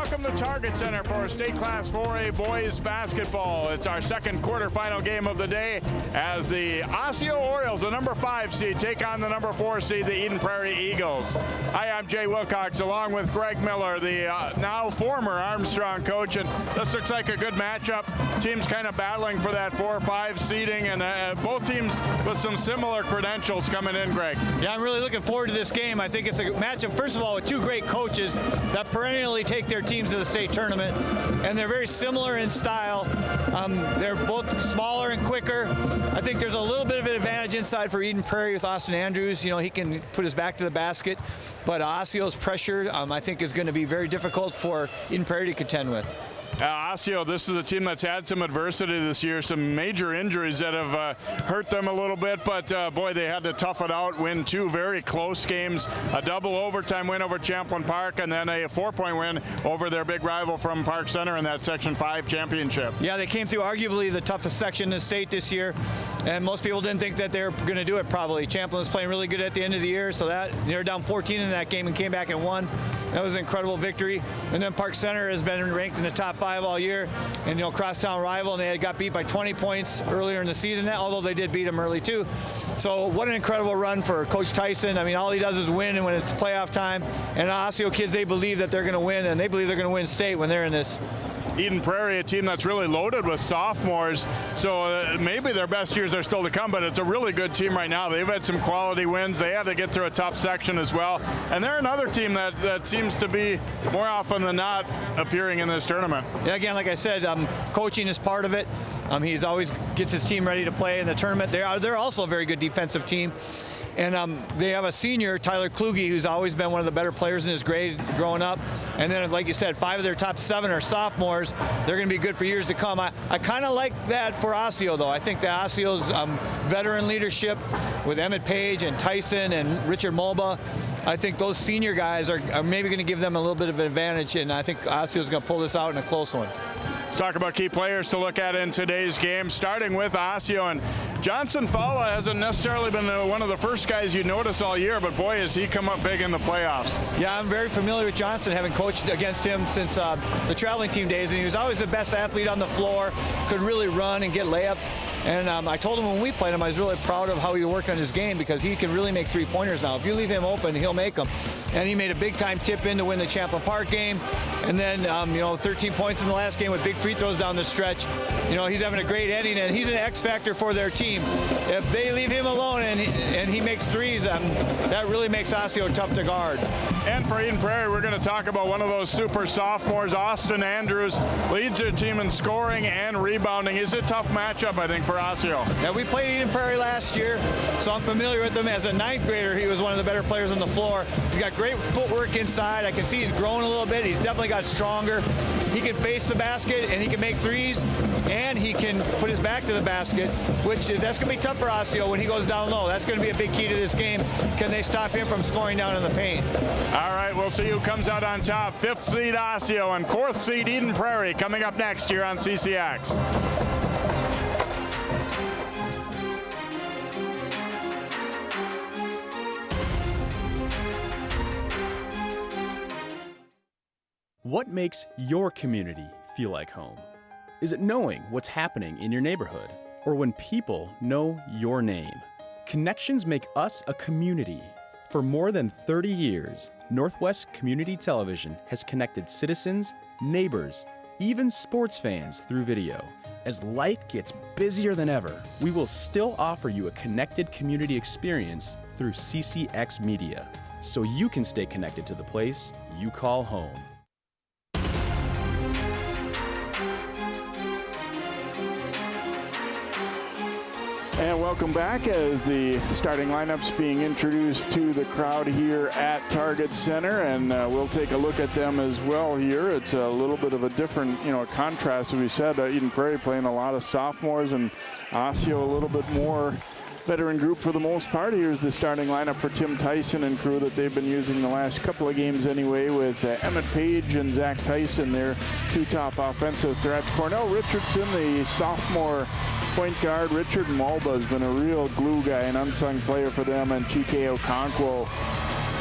Welcome to Target Center for State Class 4A boys basketball. It's our second quarterfinal game of the day as the Osseo Orioles, the number 5 seed, take on the number 4 seed, the Eden Prairie Eagles. Hi, I'm Jay Wilcox along with Greg Miller, the now former Armstrong coach, and this looks like a good matchup. Teams kind of battling for that 4-5 seeding, and both teams with some similar credentials coming in, Greg. Yeah, I'm really looking forward to this game. I think it's a matchup, first of all, with two great coaches that perennially take their teams to the state tournament, and they're very similar in style. They're both smaller and quicker. I think there's a little bit of an advantage inside for Eden Prairie with Austin Andrews. You know, he can put his back to the basket, but Osseo's pressure, I think, is going to be very difficult for Eden Prairie to contend with. Osseo, this is a team that's had some adversity this year, some major injuries that have hurt them a little bit, but boy, they had to tough it out, win 2 very close games, a double overtime win over Champlain Park, and then a 4-point win over their big rival from Park Center in that Section 5 championship. Yeah, they came through arguably the toughest section in the state this year, and most people didn't think that they were going to do it probably. Champlain was playing really good at the end of the year, so that they were down 14 in that game and came back and won. That was an incredible victory. And then Park Center has been ranked in the top 5 all year, and crosstown rival, and they got beat by 20 points earlier in the season, although they did beat them early too. So what an incredible run for Coach Tyson. I mean, all he does is win, and when it's playoff time, and Osseo kids, they believe that they're going to win, and they believe they're going to win state when they're in this. Eden Prairie, a team that's really loaded with sophomores, so maybe their best years are still to come, but it's a really good team right now. They've had some quality wins. They had to get through a tough section as well, and they're another team that seems to be more often than not appearing in this tournament. Yeah, again, like I said, coaching is part of it. He's always gets his team ready to play in the tournament. They're also a very good defensive team. And they have a senior, Tyler Kluge, who's always been one of the better players in his grade growing up. And then, like you said, 5 of their top 7 are sophomores. They're going to be good for years to come. I kind of like that for Osseo, though. I think that Osseo's veteran leadership with Emmett Page and Tyson and Richard Mulba, I think those senior guys are maybe going to give them a little bit of an advantage, and I think Osseo's going to pull this out in a close one. Let's talk about key players to look at in today's game, starting with Osseo. And Johnson Fowler hasn't necessarily been one of the first guys you notice all year, but boy, has he come up big in the playoffs. Yeah, I'm very familiar with Johnson, having coached against him since the traveling team days, and he was always the best athlete on the floor, could really run and get layups. And I told him when we played him, I was really proud of how he worked on his game, because he can really make 3-pointers now. If you leave him open, he'll make them. And he made a big-time tip in to win the Champlain Park game. And then, 13 points in the last game with big free throws down the stretch. He's having a great inning, and he's an X factor for their team. If they leave him alone and he makes threes, that really makes Osseo tough to guard. And for Eden Prairie, we're going to talk about one of those super sophomores. Austin Andrews leads their team in scoring and rebounding. It's a tough matchup, I think, for Osseo. Yeah, we played Eden Prairie last year, so I'm familiar with him. As a 9th grader, he was one of the better players on the floor. He's got great footwork inside. I can see he's grown a little bit. He's definitely got stronger. He can face the basket, and he can make threes, and he can put his back to the basket, which that's going to be tough for Osseo when he goes down low. That's going to be a big key to this game. Can they stop him from scoring down in the paint? All right, we'll see who comes out on top. 5th seed Osseo and 4th seed Eden Prairie coming up next here on CCX. What makes your community feel like home? Is it knowing what's happening in your neighborhood, or when people know your name? Connections make us a community. For more than 30 years, Northwest Community Television has connected citizens, neighbors, even sports fans through video. As life gets busier than ever, we will still offer you a connected community experience through CCX Media, so you can stay connected to the place you call home. And welcome back as the starting lineups being introduced to the crowd here at Target Center, and we'll take a look at them as well here. It's a little bit of a different, contrast, as we said. Eden Prairie playing a lot of sophomores, and Osseo a little bit more veteran group for the most part. Here's the starting lineup for Tim Tyson and crew that they've been using the last couple of games anyway, with Emmett Page and Zach Tyson, their 2 top offensive threats. Cornell Richardson, the sophomore point guard. Richard Mulba has been a real glue guy, an unsung player for them, and Chike Okonkwo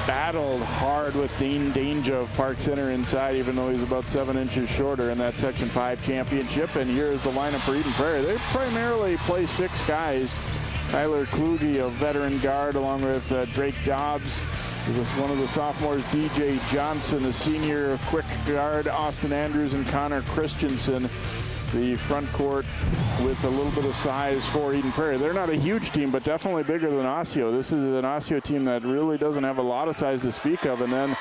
battled hard with Dean Danger of Park Center inside, even though he's about 7 inches shorter in that Section 5 championship. And here's the lineup for Eden Prairie. They primarily play 6 guys. Tyler Kluge, a veteran guard, along with Drake Dobbs. This is one of the sophomores, DJ Johnson, a senior quick guard, Austin Andrews and Connor Christensen. The front court with a little bit of size for Eden Prairie. They're not a huge team, but definitely bigger than Osseo. This is an Osseo team that really doesn't have a lot of size to speak of. And then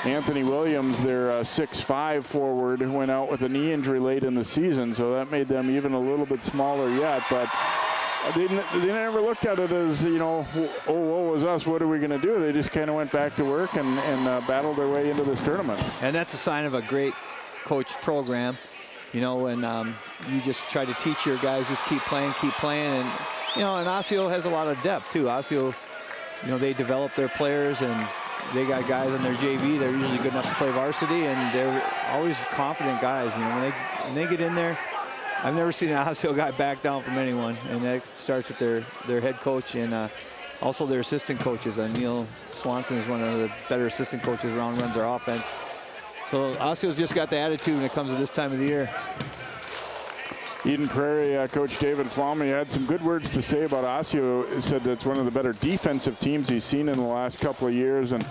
Anthony Williams, their 6'5" forward, went out with a knee injury late in the season, so that made them even a little bit smaller yet. But they never looked at it as, you know, oh, woe is us, what are we going to do? They just kind of went back to work and battled their way into this tournament. And that's a sign of a great coached program. You know, and you just try to teach your guys, just keep playing, and, you know, and Osseo has a lot of depth too. Osseo, you know, they develop their players, and they got guys on their JV. They're usually good enough to play varsity, and they're always confident guys. You know, when they get in there, I've never seen an Osseo guy back down from anyone, and that starts with their head coach and also their assistant coaches. Neil Swanson is one of the better assistant coaches around, runs our offense. So Osseo's just got the attitude when it comes to this time of the year. Eden Prairie Coach David Flaume had some good words to say about Osseo. He said it's one of the better defensive teams he's seen in the last couple of years, and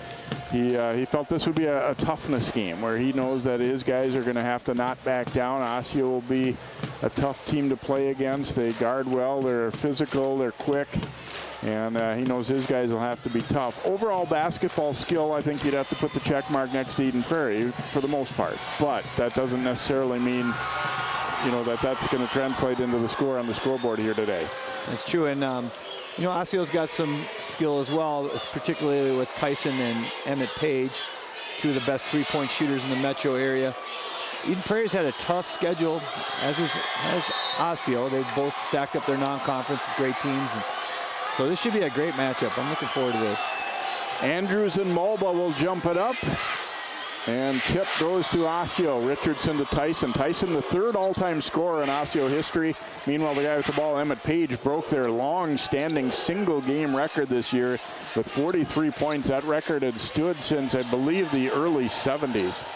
he felt this would be a toughness game where he knows that his guys are going to have to not back down. Osseo will be a tough team to play against. They guard well, they're physical, they're quick. And he knows his guys will have to be tough. Overall basketball skill, I think you'd have to put the check mark next to Eden Prairie for the most part. But that doesn't necessarily mean, you know, that's going to translate into the score on the scoreboard here today. That's true. And, you know, Osseo's got some skill as well, particularly with Tyson and Emmett Page, two of the best three-point shooters in the metro area. Eden Prairie's had a tough schedule, as Osseo. They've both stacked up their non-conference with great teams. So this should be a great matchup. I'm looking forward to this. Andrews and Mulba will jump it up. And tip goes to Osseo. Richardson to Tyson. Tyson, the 3rd all-time scorer in Osseo history. Meanwhile, the guy with the ball, Emmett Page, broke their long-standing single-game record this year with 43 points. That record had stood since, I believe, the early 70s.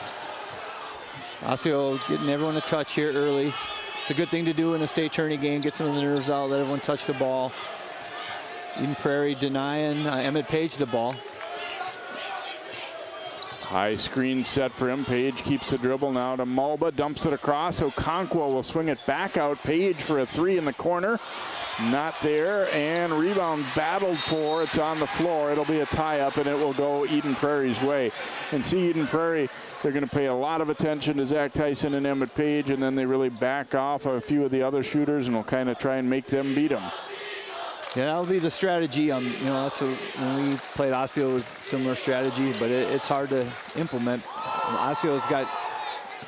Osseo getting everyone a touch here early. It's a good thing to do in a state tourney game. Get some of the nerves out, let everyone touch the ball. Eden Prairie denying Emmett Page the ball. High screen set for him. Page keeps the dribble now to Mulba, dumps it across. Okonkwo will swing it back out. Page for a 3 in the corner. Not there, and rebound battled for. It's on the floor. It'll be a tie-up, and it will go Eden Prairie's way. And see, Eden Prairie, they're going to pay a lot of attention to Zach Tyson and Emmett Page, and then they really back off a few of the other shooters, and will kind of try and make them beat them. Yeah, that'll be the strategy. You know, when we played Osseo, it was similar strategy, but it's hard to implement. Osseo's got,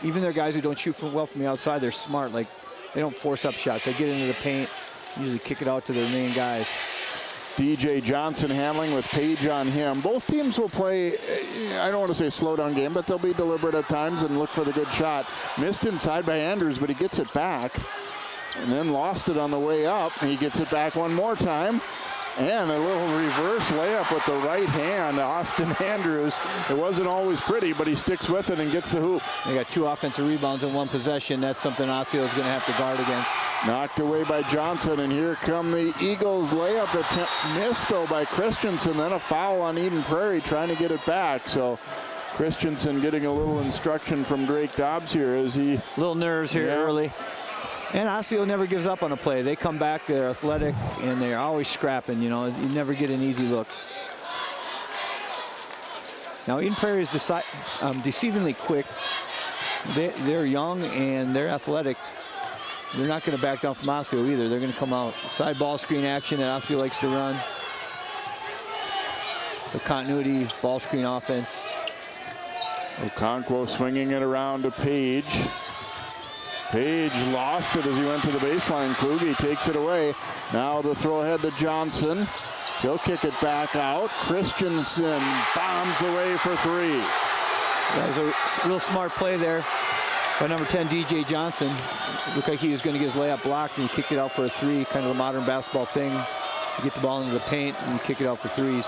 even their guys who don't shoot well from the outside, they're smart. Like, they don't force up shots. They get into the paint, usually kick it out to their main guys. DJ Johnson handling with Page on him. Both teams will play, I don't want to say slow down game, but they'll be deliberate at times and look for the good shot. Missed inside by Andrews, but he gets it back. And then lost it on the way up. He gets it back one more time. And a little reverse layup with the right hand, Austin Andrews. It wasn't always pretty, but he sticks with it and gets the hoop. They got 2 offensive rebounds in 1 possession. That's something Osseo is going to have to guard against. Knocked away by Johnson, and here come the Eagles. Layup attempt missed, though, by Christensen. Then a foul on Eden Prairie trying to get it back. So Christensen getting a little instruction from Drake Dobbs here as he... Little nerves here early. And Osseo never gives up on a play. They come back, they're athletic, and they're always scrapping. You know, you never get an easy look. Now, Eden Prairie is deceivingly quick. They're young and they're athletic. They're not going to back down from Osseo either. They're going to come out. Side ball screen action that Osseo likes to run. It's a continuity ball screen offense. Okonkwo swinging it around to Page. Page lost it as he went to the baseline. Kluge takes it away. Now the throw ahead to Johnson. He'll kick it back out. Christensen bombs away for 3. That was a real smart play there by number 10, DJ Johnson. Looked like he was going to get his layup blocked, and he kicked it out for a 3, kind of a modern basketball thing. You get the ball into the paint and kick it out for 3s.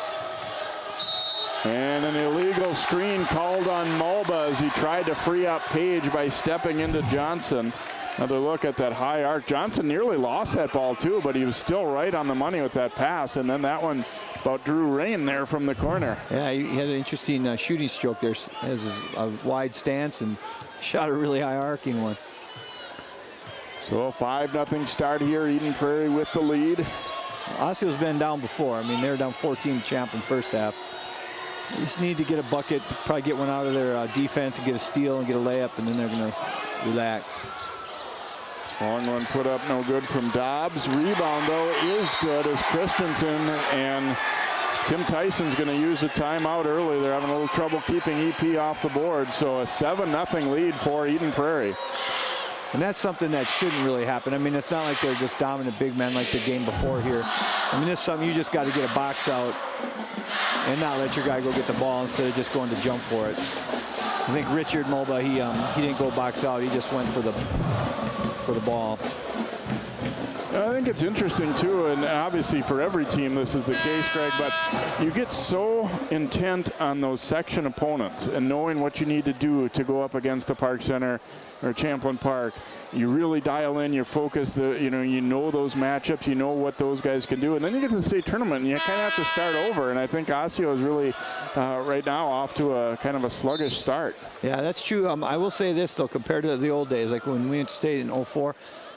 And an illegal screen called on Mulba as he tried to free up Page by stepping into Johnson. Another look at that high arc. Johnson nearly lost that ball too, but he was still right on the money with that pass. And then that one about drew rain there from the corner. Yeah, he had an interesting shooting stroke there. Has a wide stance and shot a really high arcing one. So a 5-0 start here. Eden Prairie with the lead. Osseo's been down before. I mean, they were down 14 Champlin first half. They just need to get a bucket, probably get one out of their defense and get a steal and get a layup, and then they're going to relax. Long one put up, no good from Dobbs. Rebound, though, is good as Christensen and Tim Tyson's going to use a timeout early. They're having a little trouble keeping EP off the board. So a 7-0 lead for Eden Prairie. And that's something that shouldn't really happen. I mean, it's not like they're just dominant big men like the game before here. I mean, this is something you just got to get a box out and not let your guy go get the ball instead of just going to jump for it. I think Richard Mulba, he didn't go box out. He just went for the ball. I think it's interesting too, and obviously for every team this is the case, Greg, but you get so intent on those section opponents and knowing what you need to do to go up against the Park Center or Champlin Park. You really dial in, you focus, you know those matchups, you know what those guys can do, and then you get to the state tournament and you kind of have to start over. And I think Osseo is really right now off to a kind of a sluggish start. Yeah, that's true. I will say this though, compared to the old days, like when we went to state in '04,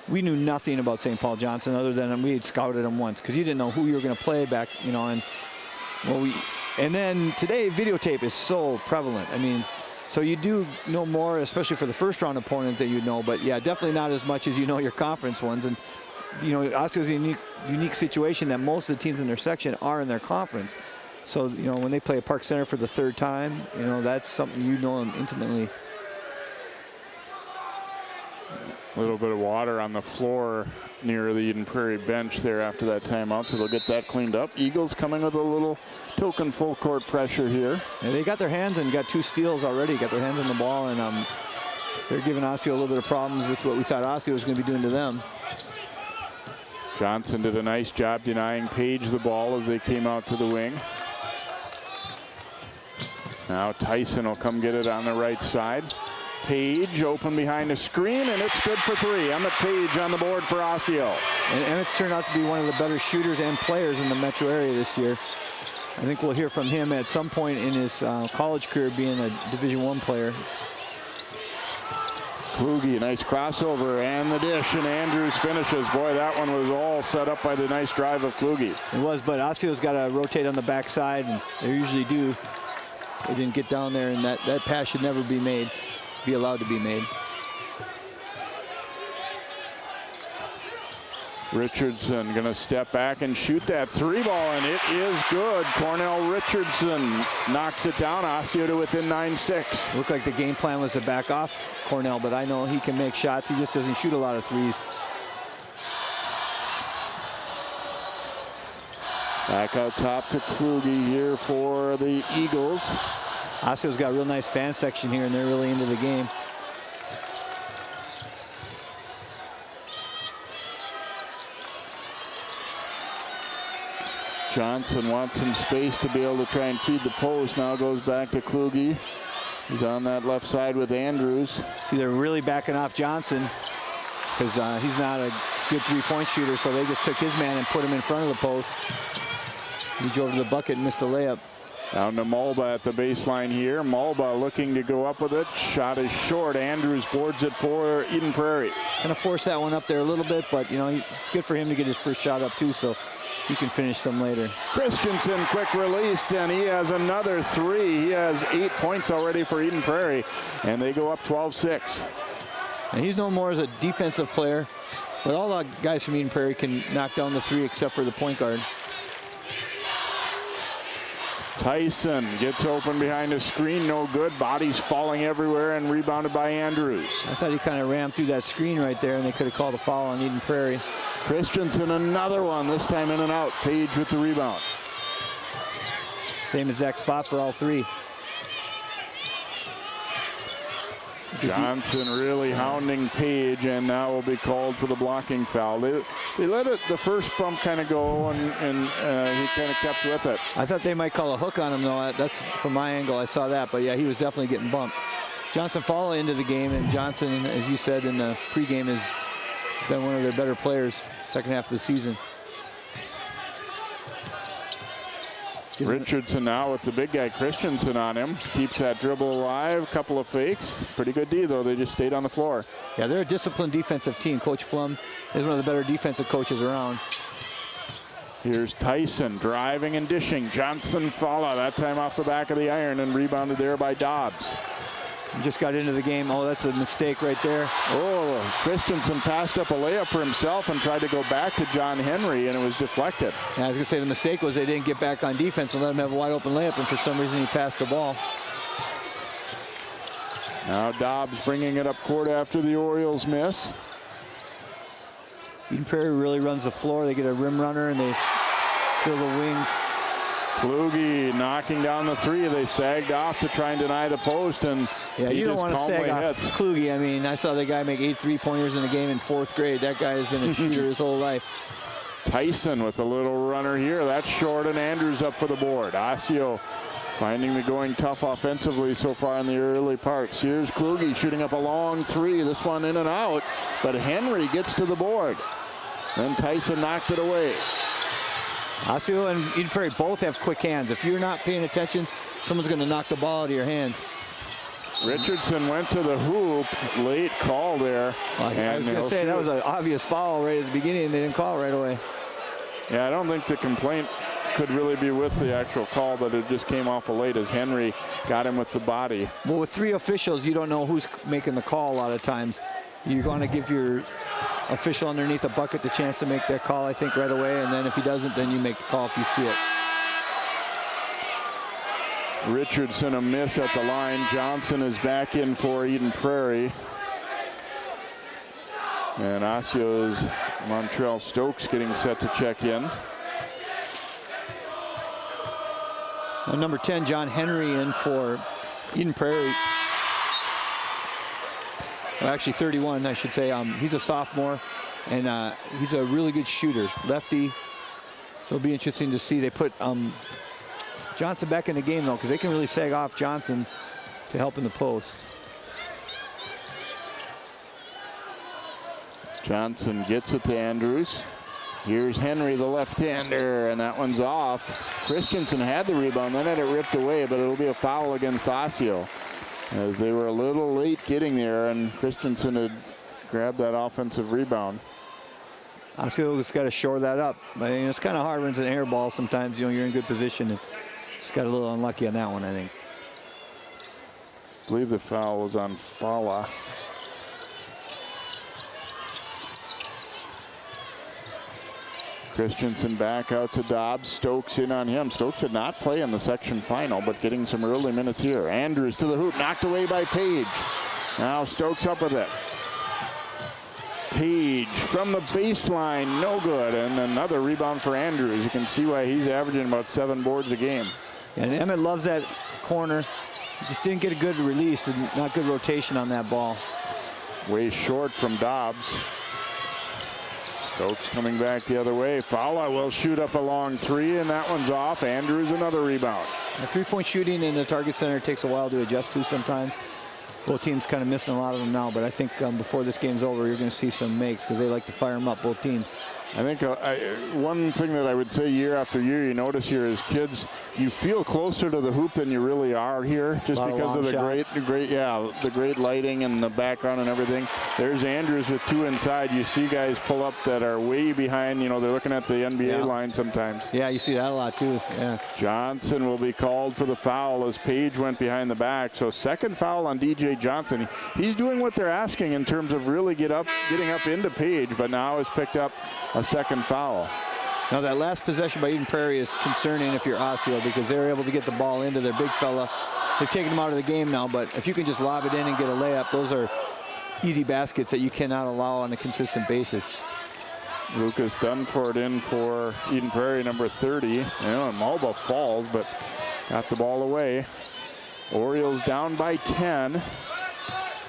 we knew nothing about St. Paul Johnson other than we had scouted them once because you didn't know who you were going to play back, and then today videotape is so prevalent. I mean, so you do know more, especially for the first round opponent that you know, but yeah, definitely not as much as you know your conference ones. And Osceo's a unique situation that most of the teams in their section are in their conference. So when they play at Park Center for the third time, that's something you know them intimately. A little bit of water on the floor near the Eden Prairie bench there after that timeout, so they'll get that cleaned up. Eagles coming with a little token full court pressure here. And they got their hands and got 2 steals already, got their hands on the ball, and they're giving Osseo a little bit of problems with what we thought Osseo was going to be doing to them. Johnson did a nice job denying Page the ball as they came out to the wing. Now Tyson will come get it on the right side. Page open behind a screen, and it's good for 3. Emmett Page on the board for Osseo. And Emmett's turned out to be one of the better shooters and players in the metro area this year. I think we'll hear from him at some point in his college career being a Division I player. Kluge, a nice crossover, and the dish, and Andrews finishes. Boy, that one was all set up by the nice drive of Kluge. It was, but Osseo's got to rotate on the backside, and they usually do. They didn't get down there, and that pass should never be allowed to be made. Richardson going to step back and shoot that 3 ball, and it is good. Cornell Richardson knocks it down. Osseo to within 9-6. Looked like the game plan was to back off Cornell, but I know he can make shots. He just doesn't shoot a lot of threes. Back out top to Kluge here for the Eagles. Osseo's got a real nice fan section here, and they're really into the game. Johnson wants some space to be able to try and feed the post. Now goes back to Kluge. He's on that left side with Andrews. See, they're really backing off Johnson because he's not a good 3-point shooter, so they just took his man and put him in front of the post. He drove to the bucket and missed a layup. Down to Mulba at the baseline here. Mulba looking to go up with it. Shot is short. Andrews boards it for Eden Prairie. Kind of force that one up there a little bit, but it's good for him to get his first shot up too, so he can finish some later. Christensen, quick release, and he has another 3. He has 8 points already for Eden Prairie, and they go up 12-6. And he's no more as a defensive player, but all the guys from Eden Prairie can knock down the 3 except for the point guard. Tyson gets open behind a screen, no good. Bodies falling everywhere and rebounded by Andrews. I thought he kind of rammed through that screen right there, and they could have called a foul on Eden Prairie. Christensen, another one, this time in and out. Page with the rebound. Same exact spot for all 3. Johnson really hounding Page, and now will be called for the blocking foul. They let the first bump kind of go, and he kind of kept with it. I thought they might call a hook on him, though. That's from my angle. I saw that, but yeah, he was definitely getting bumped. Johnson followed into the game, and Johnson, as you said in the pregame, has been one of their better players second half of the season. Richardson now with the big guy Christensen on him. Keeps that dribble alive. Couple of fakes. Pretty good D, though. They just stayed on the floor. Yeah, they're a disciplined defensive team. Coach Flum is one of the better defensive coaches around. Here's Tyson driving and dishing. Johnson Falla, that time off the back of the iron, and rebounded there by Dobbs. Just got into the game. Oh, that's a mistake right there. Oh, Christensen passed up a layup for himself and tried to go back to John Henry, and it was deflected. Yeah, I was going to say the mistake was they didn't get back on defense and let him have a wide open layup, and for some reason he passed the ball. Now Dobbs bringing it up court after the Orioles miss. Eden Prairie really runs the floor. They get a rim runner and they fill the wings. Kluge knocking down the three. They sagged off to try and deny the post, and yeah, he you don't just want to sag off hits. Kluge. I mean, I saw the guy make 8 3-pointers in a game in 4th grade. That guy has been a shooter his whole life. Tyson with a little runner here. That's short, and Andrews up for the board. Osseo finding the going tough offensively so far in the early parts. Here's Kluge shooting up a long three. This one in and out, but Henry gets to the board. Then Tyson knocked it away. Osseo and Eden Prairie both have quick hands. If you're not paying attention, someone's going to knock the ball out of your hands. Richardson went to the hoop. Late call there. Well, I was going to say, that was an obvious foul right at the beginning, and they didn't call it right away. Yeah, I don't think the complaint could really be with the actual call, but it just came off late as Henry got him with the body. Well, with 3 officials, you don't know who's making the call a lot of times. You want to give your official underneath a bucket the chance to make that call, I think, right away, and then if he doesn't, then you make the call if you see it. Richardson a miss at the line. Johnson is back in for Eden Prairie. And Osseo's Montreal Stokes getting set to check in. Number 10, John Henry, in for Eden Prairie. Well, actually 31, I should say. He's a sophomore, and he's a really good shooter, lefty. So it'll be interesting to see. They put Johnson back in the game, though, because they can really sag off Johnson to help in the post. Johnson gets it to Andrews. Here's Henry, the left-hander, and that one's off. Christensen had the rebound, then had it ripped away, but it'll be a foul against Osseo, as they were a little late getting there, and Christensen had grabbed that offensive rebound. Osseo's got to shore that up. But it's kind of hard when it's an air ball sometimes. You're in good position. And just got a little unlucky on that one, I think. I believe the foul was on Falla. Christensen back out to Dobbs. Stokes in on him. Stokes did not play in the section final, but getting some early minutes here. Andrews to the hoop, knocked away by Page. Now Stokes up with it. Page from the baseline, no good. And another rebound for Andrews. You can see why he's averaging about 7 boards a game. And Emmett loves that corner. He just didn't get a good release and not good rotation on that ball. Way short from Dobbs. Stokes coming back the other way. Falla will shoot up a long three, and that one's off. Andrews another rebound. Three-point shooting in the Target Center takes a while to adjust to sometimes. Both teams kind of missing a lot of them now, but I think before this game's over, you're going to see some makes because they like to fire them up, both teams. I think one thing that I would say year after year you notice here is kids, you feel closer to the hoop than you really are here, just because of the great lighting and the background and everything. There's Andrews with 2 inside. You see guys pull up that are way behind. You know, they're looking at the NBA line sometimes. Yeah, you see that a lot too. Yeah. Johnson will be called for the foul as Page went behind the back. So second foul on DJ Johnson. He's doing what they're asking in terms of really getting up into Page, but now has picked up a second foul. Now that last possession by Eden Prairie is concerning if you're Osseo, because they were able to get the ball into their big fella. They've taken him out of the game now, but if you can just lob it in and get a layup, those are easy baskets that you cannot allow on a consistent basis. Lucas Dunford in for Eden Prairie, number 30. You know, Malba falls, but got the ball away. Orioles down by 10.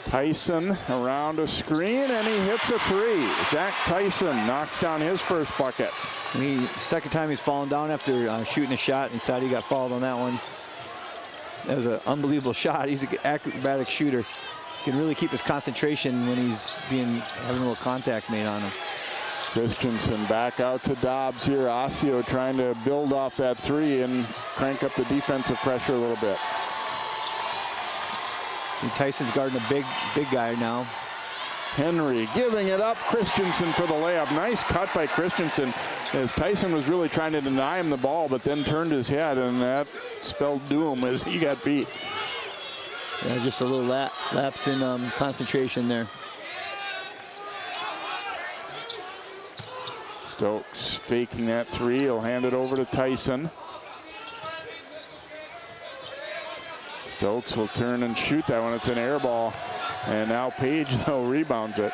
Tyson around a screen, and he hits a three. Zach Tyson knocks down his first bucket. Second time he's fallen down after shooting a shot, and thought he got fouled on that one. That was an unbelievable shot. He's an acrobatic shooter. He can really keep his concentration when he's having a little contact made on him. Christensen back out to Dobbs here. Osseo trying to build off that three and crank up the defensive pressure a little bit. And Tyson's guarding a big guy now. Henry giving it up. Christensen for the layup. Nice cut by Christensen as Tyson was really trying to deny him the ball, but then turned his head, and that spelled doom as he got beat. Yeah, just a little lapse in concentration there. Stokes faking that three. He'll hand it over to Tyson. Stokes will turn and shoot that one. It's an air ball. And now Page, though, rebounds it.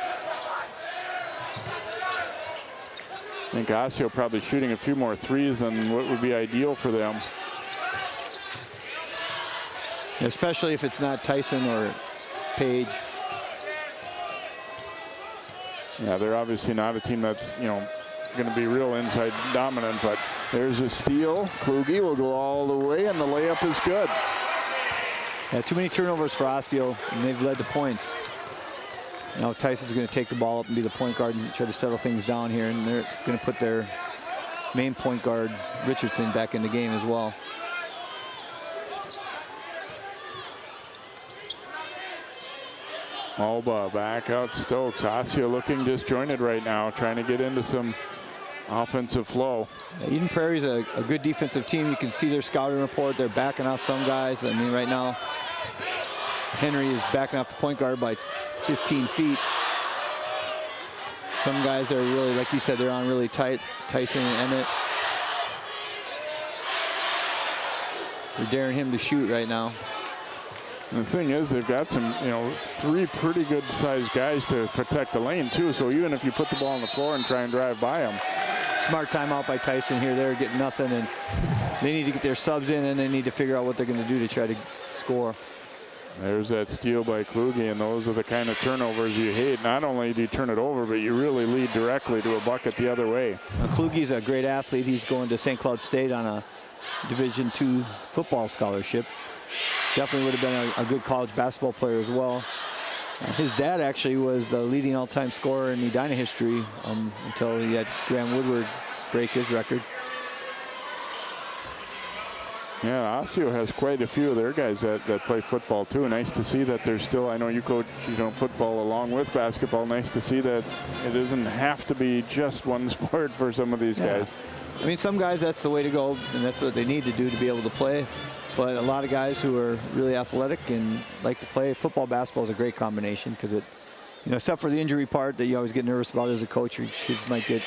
I think Osseo probably shooting a few more threes than what would be ideal for them. Especially if it's not Tyson or Page. Yeah, they're obviously not a team that's, going to be real inside dominant, but there's a steal. Kluge will go all the way, and the layup is good. Yeah, too many turnovers for Osseo, and they've led to points. Now Tyson's going to take the ball up and be the point guard and try to settle things down here, and they're going to put their main point guard, Richardson, back in the game as well. Alba back out Stokes. Osseo looking disjointed right now, trying to get into some offensive flow. Eden Prairie's a good defensive team. You can see their scouting report. They're backing off some guys. I mean, right now, Henry is backing off the point guard by 15 feet. Some guys are really, like you said, they're on really tight. Tyson and Emmett. They're daring him to shoot right now. And the thing is, they've got some, three pretty good-sized guys to protect the lane, too. So even if you put the ball on the floor and try and drive by them. Smart timeout by Tyson here. They're getting nothing, and they need to get their subs in, and they need to figure out what they're going to do to try to score. There's that steal by Kluge, and those are the kind of turnovers you hate. Not only do you turn it over, but you really lead directly to a bucket the other way. Kluge's a great athlete. He's going to St. Cloud State on a Division II football scholarship. Definitely would have been a good college basketball player as well. His dad actually was the leading all-time scorer in Edina history until he had Graham Woodward break his record. Yeah, Osseo has quite a few of their guys that play football too. Nice to see that there's still, I know you coach football along with basketball. Nice to see that it doesn't have to be just one sport for some of these guys. I mean, some guys, that's the way to go, and that's what they need to do to be able to play. But a lot of guys who are really athletic and like to play football, basketball is a great combination because it, except for the injury part that you always get nervous about as a coach, your kids might get,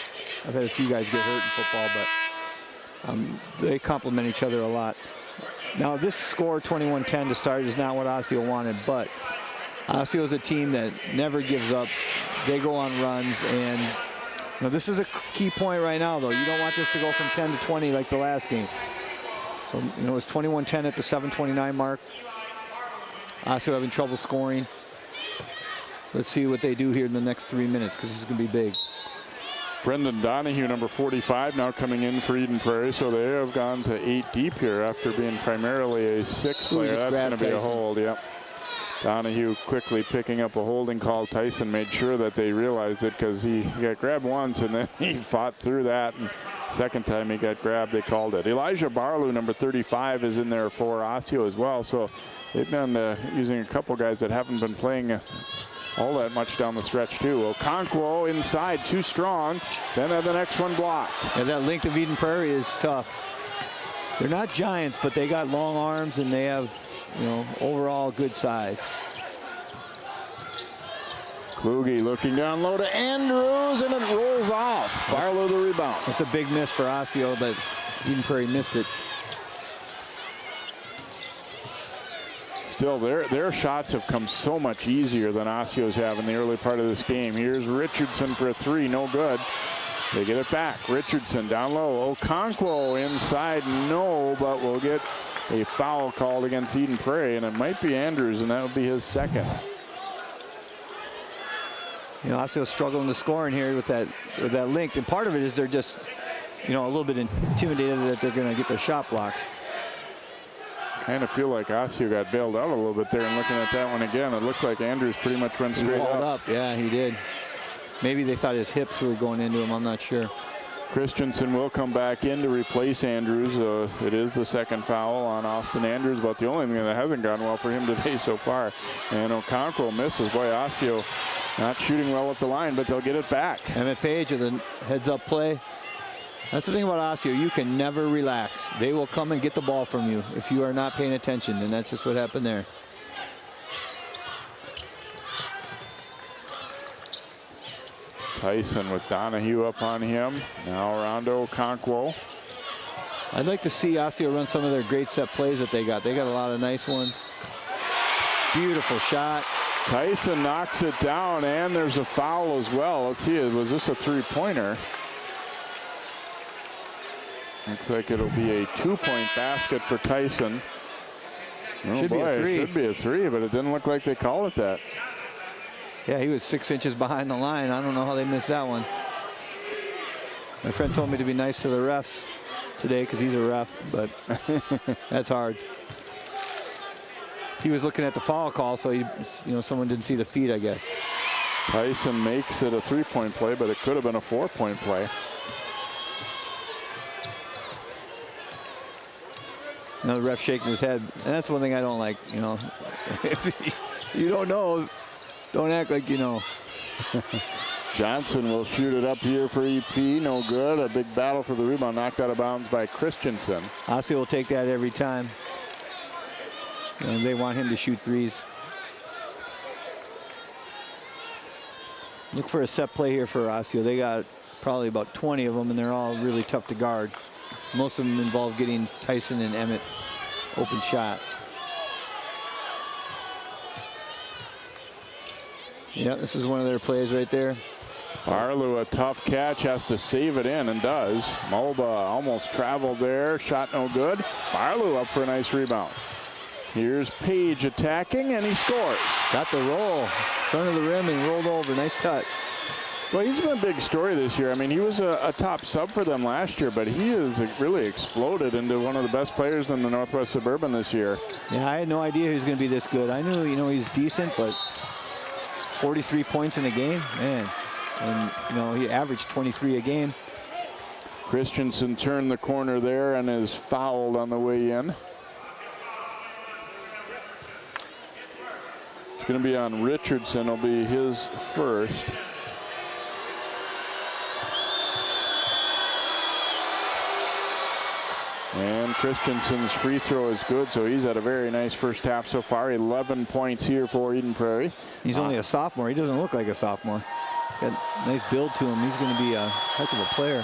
I've had a few guys get hurt in football, but they complement each other a lot. Now this score, 21-10 to start, is not what Osseo wanted, but Osseo is a team that never gives up. They go on runs, and this is a key point right now, though. You don't want this to go from 10 to 20 like the last game. So, it's 21-10 at the 7:29 mark. Osseo having trouble scoring. Let's see what they do here in the next 3 minutes, because this is going to be big. Brendan Donahue, number 45, now coming in for Eden Prairie. So they have gone to 8 deep here after being primarily a 6 player. That's going to be a hold, yep. Donahue quickly picking up a holding call. Tyson made sure that they realized it because he got grabbed once and then he fought through that. And second time he got grabbed, they called it. Elijah Barlow, number 35, is in there for Osseo as well. So they've been using a couple guys that haven't been playing all that much down the stretch too. Okonkwo inside, too strong. Then the next one blocked. And that length of Eden Prairie is tough. They're not giants, but they got long arms and they have, overall good size. Kluge looking down low to Andrews, and it rolls off. Barlow the rebound. That's a big miss for Osseo, but Eden Prairie missed it. Still, their shots have come so much easier than Osseo's have in the early part of this game. Here's Richardson for a three, no good. They get it back. Richardson down low. Okonkwo inside, no, but we'll get a foul called against Eden Prairie, and it might be Andrews, and that would be his second. You know, Osseo's struggling to score in here with that length, and part of it is they're just, you know, a little bit intimidated that they're going to get their shot blocked. Kind of feel like Osseo got bailed out a little bit there, and looking at that one again, it looked like Andrews pretty much went straight up. Yeah, he did. Maybe they thought his hips were going into him. I'm not sure. Christensen will come back in to replace Andrews. It is the second foul on Austin Andrews, but the only thing that hasn't gone well for him today so far. And Okonkwo misses. Boy, Osseo not shooting well at the line, but they'll get it back. Emmett Page with a heads-up play. That's the thing about Osseo. You can never relax. They will come and get the ball from you if you are not paying attention, and that's just what happened there. Tyson with Donahue up on him. Now around to Okonkwo. I'd like to see Osseo run some of their great set plays that they got. They got a lot of nice ones. Beautiful shot. Tyson knocks it down, and there's a foul as well. Let's see, was this a three-pointer? Looks like it'll be a two-point basket for Tyson. Oh should boy, be a three. It should be a three, but it didn't look like they called it that. Yeah, he was 6 inches behind the line. I don't know how they missed that one. My friend told me to be nice to the refs today because he's a ref, but that's hard. He was looking at the foul call, so someone didn't see the feed, I guess. Tyson makes it a three-point play, but it could have been a four-point play. You know, the ref shaking his head, and that's one thing I don't like. You know, if you don't know, don't act like you know. Johnson will shoot it up here for EP. No good. A big battle for the rebound. Knocked out of bounds by Christensen. Osseo will take that every time. And they want him to shoot threes. Look for a set play here for Osseo. They got probably about 20 of them, and they're all really tough to guard. Most of them involve getting Tyson and Emmett open shots. Yeah, this is one of their plays right there. Barlew, a tough catch, has to save it in, and does. Mulba almost traveled there. Shot no good. Barlew up for a nice rebound. Here's Page attacking, and he scores. Got the roll. Front of the rim and rolled over. Nice touch. Well, he's been a big story this year. I mean, he was a top sub for them last year, but he has really exploded into one of the best players in the Northwest Suburban this year. Yeah, I had no idea he was going to be this good. I knew, he's decent, but 43 points in a game, man. And, he averaged 23 a game. Christensen turned the corner there and is fouled on the way in. It's going to be on Richardson. It'll be his first. And Christensen's free throw is good, so he's had a very nice first half so far. 11 points here for Eden Prairie. He's only a sophomore. He doesn't look like a sophomore. Got a nice build to him. He's going to be a heck of a player.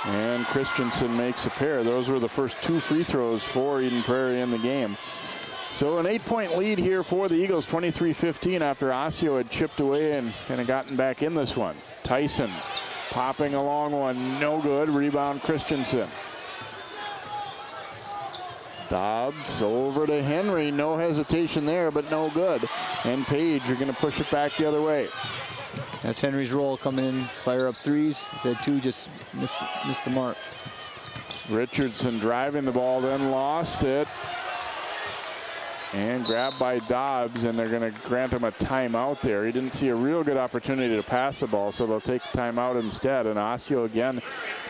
And Christensen makes a pair. Those were the first two free throws for Eden Prairie in the game. So an 8-point lead here for the Eagles, 23-15 after Osseo had chipped away and kind of gotten back in this one. Tyson popping a long one, no good. Rebound Christensen. Dobbs over to Henry. No hesitation there, but no good. And Page are going to push it back the other way. That's Henry's role, coming in, fire up threes. He had two, just missed the mark. Richardson driving the ball, then lost it. And grabbed by Dobbs, and they're going to grant him a timeout there. He didn't see a real good opportunity to pass the ball, so they'll take timeout instead. And Osseo again,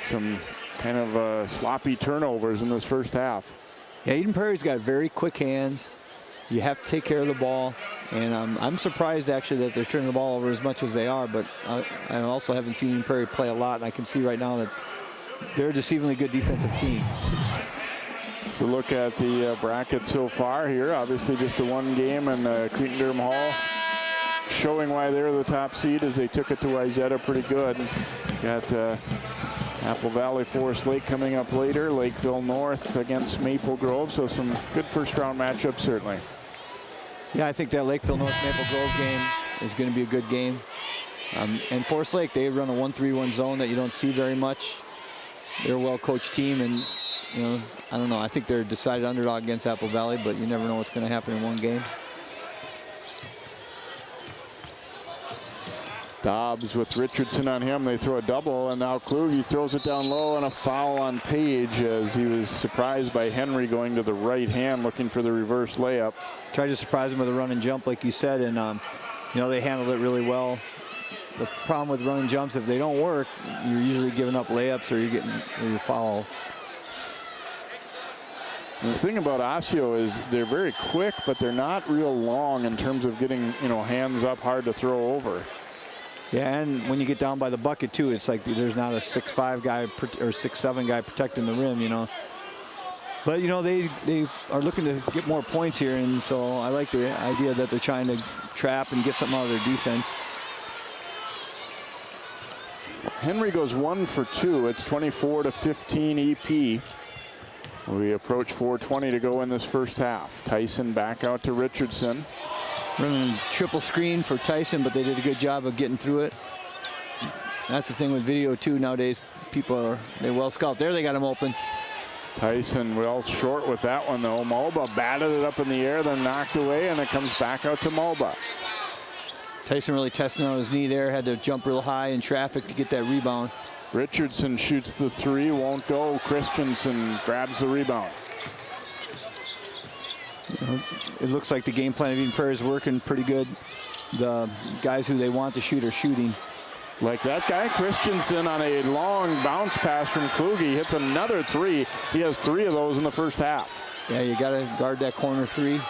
some kind of sloppy turnovers in this first half. Yeah, Eden Prairie's got very quick hands. You have to take care of the ball. And I'm surprised, actually, that they're turning the ball over as much as they are. But I also haven't seen Eden Prairie play a lot. And I can see right now that they're a deceivingly good defensive team. So look at the bracket so far here. Obviously just the one game, and Cretin-Derham Hall showing why they're the top seed as they took it to Wayzata pretty good. Got Apple Valley, Forest Lake coming up later. Lakeville North against Maple Grove. So some good first round matchups certainly. Yeah, I think that Lakeville North Maple Grove game is going to be a good game. And Forest Lake, they run a 1-3-1 zone that you don't see very much. They're a well-coached team, and I don't know. I think they're a decided underdog against Apple Valley, but you never know what's going to happen in one game. Dobbs with Richardson on him. They throw a double, and now Kluge throws it down low, and a foul on Page as he was surprised by Henry going to the right hand looking for the reverse layup. Tried to surprise him with a run and jump, like you said, and you know, they handled it really well. The problem with run and jumps, if they don't work, you're usually giving up layups or you're getting your foul. And the thing about Osseo is they're very quick, but they're not real long in terms of getting, you know, hands up hard to throw over. Yeah, and when you get down by the bucket too, it's like there's not a 6'5" guy or 6'7" guy protecting the rim, you know. But you know, they are looking to get more points here, and so I like the idea that they're trying to trap and get something out of their defense. Henry goes 1 for 2. It's 24-15 EP. We approach 4:20 to go in this first half. Tyson back out to Richardson. Running triple screen for Tyson, but they did a good job of getting through it. That's the thing with video too nowadays. They well scout. There they got him open. Tyson well short with that one though. Mulba batted it up in the air, then knocked away, and it comes back out to Mulba. Tyson really testing on his knee there. Had to jump real high in traffic to get that rebound. Richardson shoots the three, won't go. Christensen grabs the rebound. You know, it looks like the game plan of Eden Prairie is working pretty good. The guys who they want to shoot are shooting. Like that guy, Christensen, on a long bounce pass from Kluge, hits another three. He has 3 of those in the first half. Yeah, you got to guard that corner 3.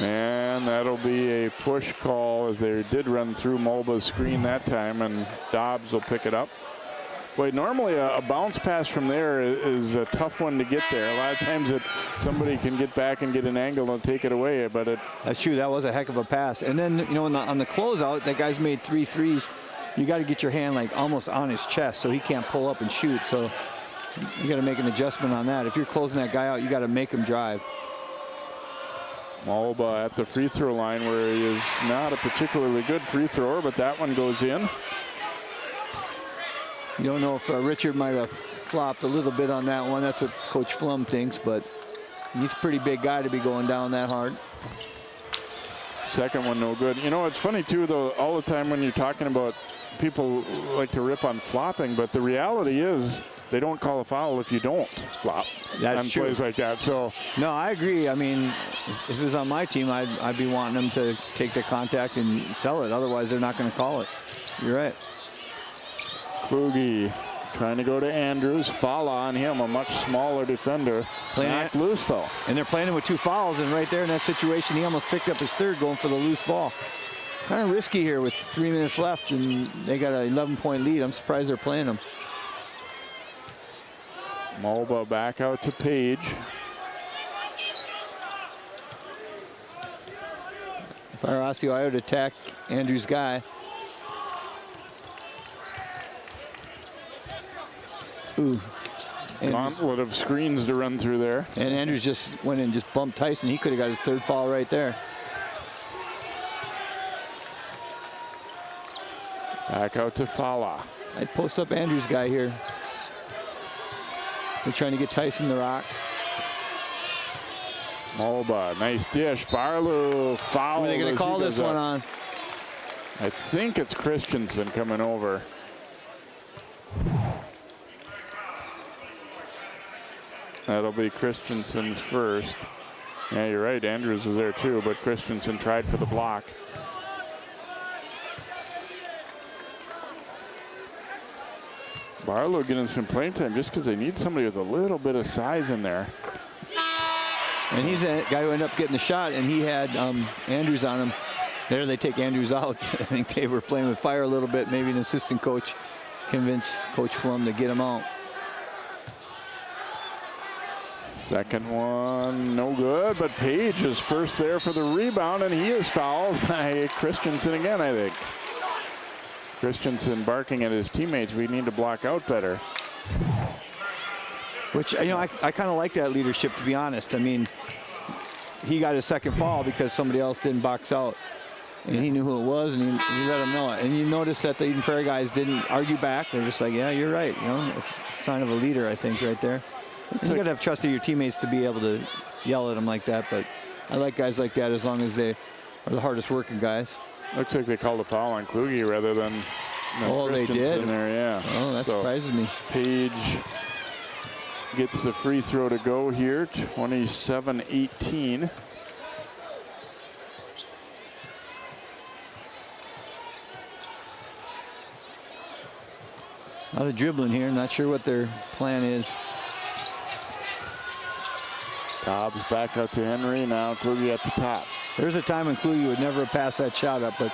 And that'll be a push call as they did run through Mulba's screen that time, and Dobbs will pick it up. Boy, normally a bounce pass from there is a tough one to get there. A lot of times somebody can get back and get an angle and take it away, but that's true. That was a heck of a pass. And then, you know, on the closeout, that guy's made 3 threes. You got to get your hand like almost on his chest so he can't pull up and shoot. So you got to make an adjustment on that. If you're closing that guy out, you got to make him drive. Mulba at the free throw line where he is not a particularly good free thrower, but that one goes in. You don't know if Richard might have flopped a little bit on that one. That's what Coach Flum thinks, but he's a pretty big guy to be going down that hard. Second one no good. You know, it's funny too though, all the time when you're talking about people like to rip on flopping, but the reality is they don't call a foul if you don't flop. That's true. Plays like that. So no, I agree. I mean, if it was on my team, I'd be wanting them to take the contact and sell it. Otherwise, they're not going to call it. You're right. Kluge trying to go to Andrews. Foul on him, a much smaller defender. Knocked loose though. And they're playing him with 2 fouls, and right there in that situation, he almost picked up his 3rd going for the loose ball. Kind of risky here with 3 minutes left, and they got an 11-point lead. I'm surprised they're playing him. Mulba back out to Page. If I were Osseo, I would attack Andrews' guy. Ooh. Gauntlet of screens to run through there. And Andrews just went and just bumped Tyson. He could have got his 3rd foul right there. Back out to Fala. I'd post up Andrews' guy here. They're trying to get Tyson the rock. Mulba, nice dish. Barlow foul. Who are they going to call this one on? I think it's Christensen coming over. That'll be Christensen's first. Yeah, you're right. Andrews was there too, but Christensen tried for the block. Barlow getting some playing time just because they need somebody with a little bit of size in there. And he's the guy who ended up getting the shot, and he had Andrews on him. There they take Andrews out. I think they were playing with fire a little bit. Maybe an assistant coach convinced Coach Flum to get him out. Second one, no good, but Page is first there for the rebound, and he is fouled by Christensen again, I think. Christensen barking at his teammates, we need to block out better. Which, you know, I kind of like that leadership, to be honest. I mean, he got his 2nd foul because somebody else didn't box out. And he knew who it was, and he let him know it. And you notice that the Eden Prairie guys didn't argue back. They're just like, yeah, you're right. You know, it's a sign of a leader, I think, right there. You got to have trust in your teammates to be able to yell at them like that. But I like guys like that as long as they are the hardest working guys. Looks like they called a foul on Kluge rather than they did. in there, yeah. Oh, that surprises me. Page gets the free throw to go here, 27-18. A lot of dribbling here. Not sure what their plan is. Dobbs back out to Henry. Now Kluge at the top. There's a time when Kluge would never have passed that shot up, but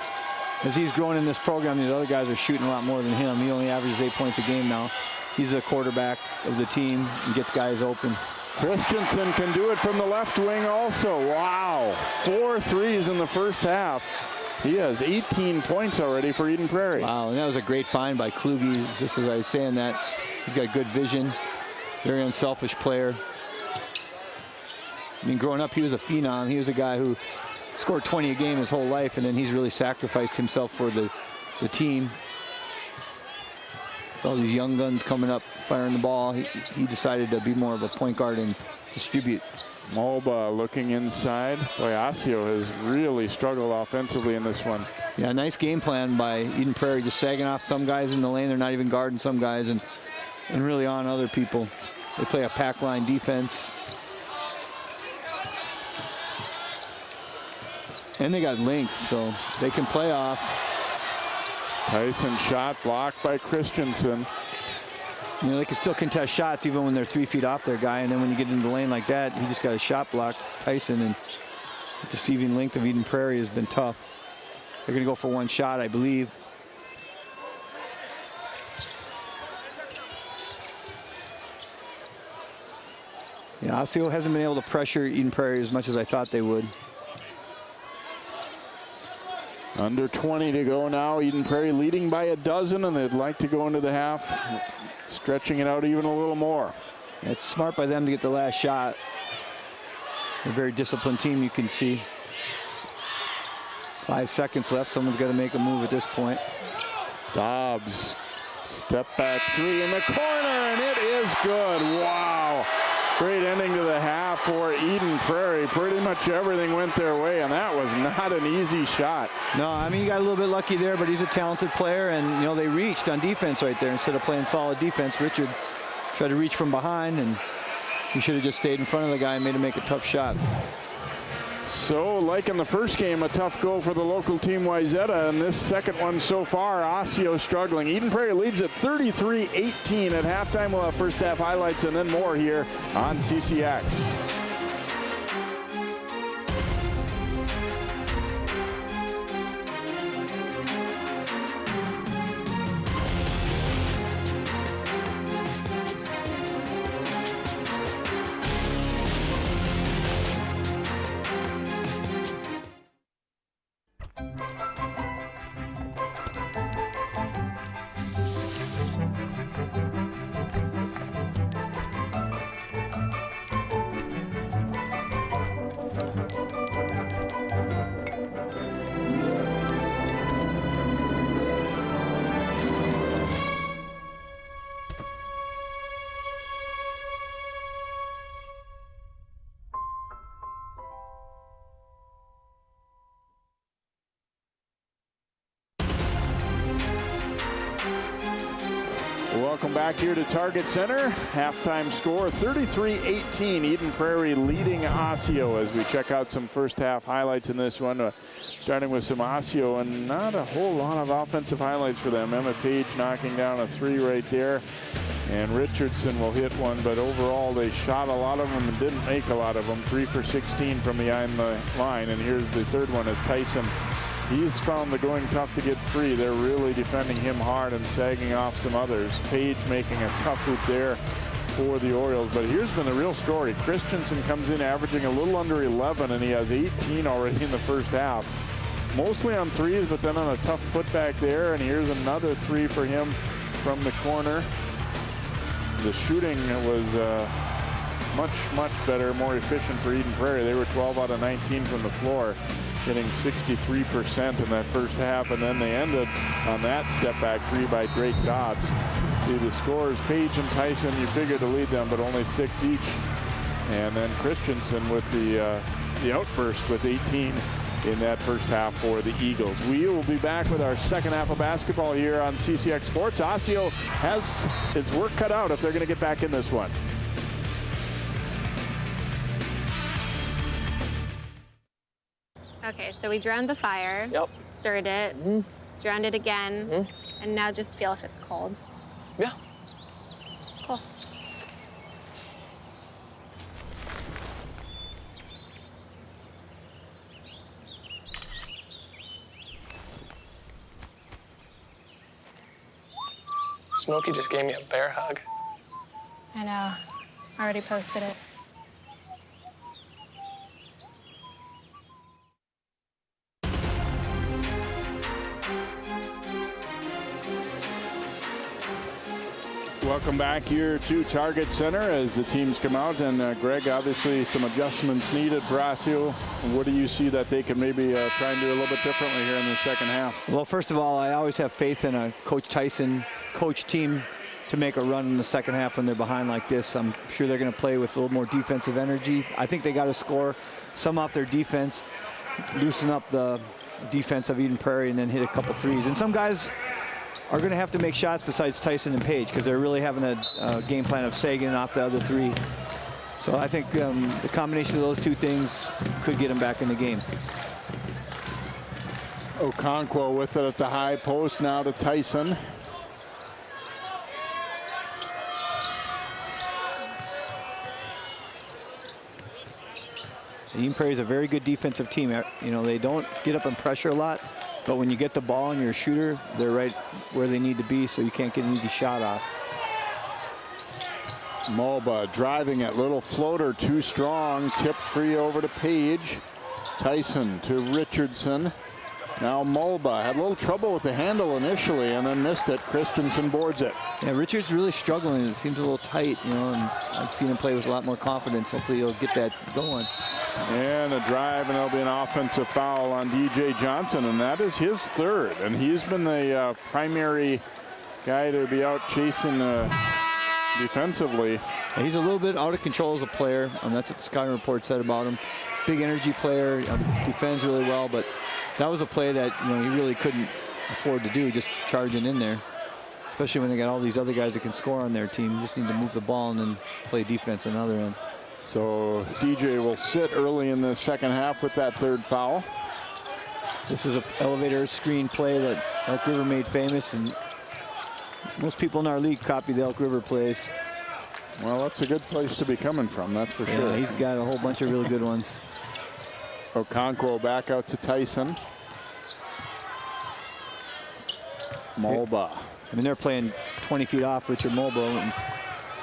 as he's grown in this program, these other guys are shooting a lot more than him. He only averages 8 points a game now. He's the quarterback of the team and gets guys open. Christensen can do it from the left wing also. Wow. 4 threes in the first half. He has 18 points already for Eden Prairie. Wow, and that was a great find by Kluge. Just as I was saying that, he's got good vision. Very unselfish player. I mean, growing up, he was a phenom. He was a guy who scored 20 a game his whole life, and then he's really sacrificed himself for the team. With all these young guns coming up, firing the ball, he decided to be more of a point guard and distribute. Mulba looking inside. Boy, Osseo has really struggled offensively in this one. Yeah, nice game plan by Eden Prairie, just sagging off some guys in the lane. They're not even guarding some guys and really on other people. They play a pack line defense. And they got length, so they can play off. Tyson shot blocked by Christensen. You know, they can still contest shots even when they're 3 feet off their guy, and then when you get into the lane like that, he just got a shot block, Tyson, and the deceiving length of Eden Prairie has been tough. They're going to go for one shot, I believe. Yeah, Osseo hasn't been able to pressure Eden Prairie as much as I thought they would. Under 20 to go now. Eden Prairie leading by a dozen, and they'd like to go into the half, stretching it out even a little more. It's smart by them to get the last shot. They're a very disciplined team, you can see. 5 seconds left. Someone's got to make a move at this point. Dobbs, step back three in the corner, and it is good. Wow. Great ending to the half for Eden Prairie. Pretty much everything went their way, and that was not an easy shot. No, I mean, you got a little bit lucky there, but he's a talented player, and, you know, they reached on defense right there. Instead of playing solid defense, Richard tried to reach from behind, and he should have just stayed in front of the guy and made him make a tough shot. So, like in the first game, a tough go for the local team, Wayzata, and this second one so far, Osseo struggling. Eden Prairie leads at 33-18 at halftime. We'll have first half highlights and then more here on CCX. Welcome back here to Target Center. Halftime score 33-18. Eden Prairie leading Osseo as we check out some first half highlights in this one. Starting with some Osseo, and not a whole lot of offensive highlights for them. Emmett Page knocking down a three right there. And Richardson will hit one, but overall they shot a lot of them and didn't make a lot of them. 3 for 16 from behind the line. And here's the third one as Tyson. He's found the going tough to get free. They're really defending him hard and sagging off some others. Page making a tough hoop there for the Orioles. But here's been the real story. Christensen comes in averaging a little under 11, and he has 18 already in the first half. Mostly on threes, but then on a tough putback there. And here's another three for him from the corner. The shooting was much better, more efficient for Eden Prairie. They were 12 out of 19 from the floor, hitting 63% in that first half, and then they ended on that step back three by Drake Dobbs. See the scores, Page and Tyson, you figure to lead them, but only 6 each. And then Christensen with the outburst with 18 in that first half for the Eagles. We will be back with our second half of basketball here on CCX Sports. Osseo has its work cut out if they're going to get back in this one. Okay, so we drowned the fire, Yep. stirred it, drowned it again, and now just feel if it's cold. Yeah. Cool. Smokey just gave me a bear hug. I know. Already posted it. Welcome back here to Target Center as the teams come out. And Greg, obviously some adjustments needed for Osseo. What do you see that they can maybe try and do a little bit differently here in the second half? Well, first of all, I always have faith in a Coach Tyson coach team to make a run in the second half when they're behind like this. I'm sure they're going to play with a little more defensive energy. I think they got to score some off their defense, loosen up the defense of Eden Prairie, and then hit a couple threes. And some guys are going to have to make shots besides Tyson and Page because they're really having a game plan of Sagan off the other three. So I think the combination of those two things could get them back in the game. Okonkwo with it at the high post now to Tyson. Eden Prairie is a very good defensive team. You know, they don't get up and pressure a lot, but when you get the ball and you're a shooter, they're right where they need to be, so you can't get an easy shot off. Mulba driving it, little floater, too strong, tipped free over to Page. Tyson to Richardson. Now Mulba had a little trouble with the handle initially and then missed it. Christensen boards it. Yeah, Richard's really struggling. It seems a little tight, you know, and I've seen him play with a lot more confidence. Hopefully he'll get that going. And a drive, and there'll be an offensive foul on DJ Johnson, and that is his third. And he's been the primary guy to be out chasing defensively. He's a little bit out of control as a player, and that's what the scouting report said about him. Big energy player, defends really well, but that was a play that, you know, he really couldn't afford to do, just charging in there. Especially when they got all these other guys that can score on their team. You just need to move the ball and then play defense on the other end. So DJ will sit early in the second half with that third foul. This is an elevator screen play that Elk River made famous, and most people in our league copy the Elk River plays. Well, that's a good place to be coming from, that's for sure. He's got a whole bunch of really good ones. Okonkwo back out to Tyson. Mulba. I mean, they're playing 20 feet off Richard Mulba, and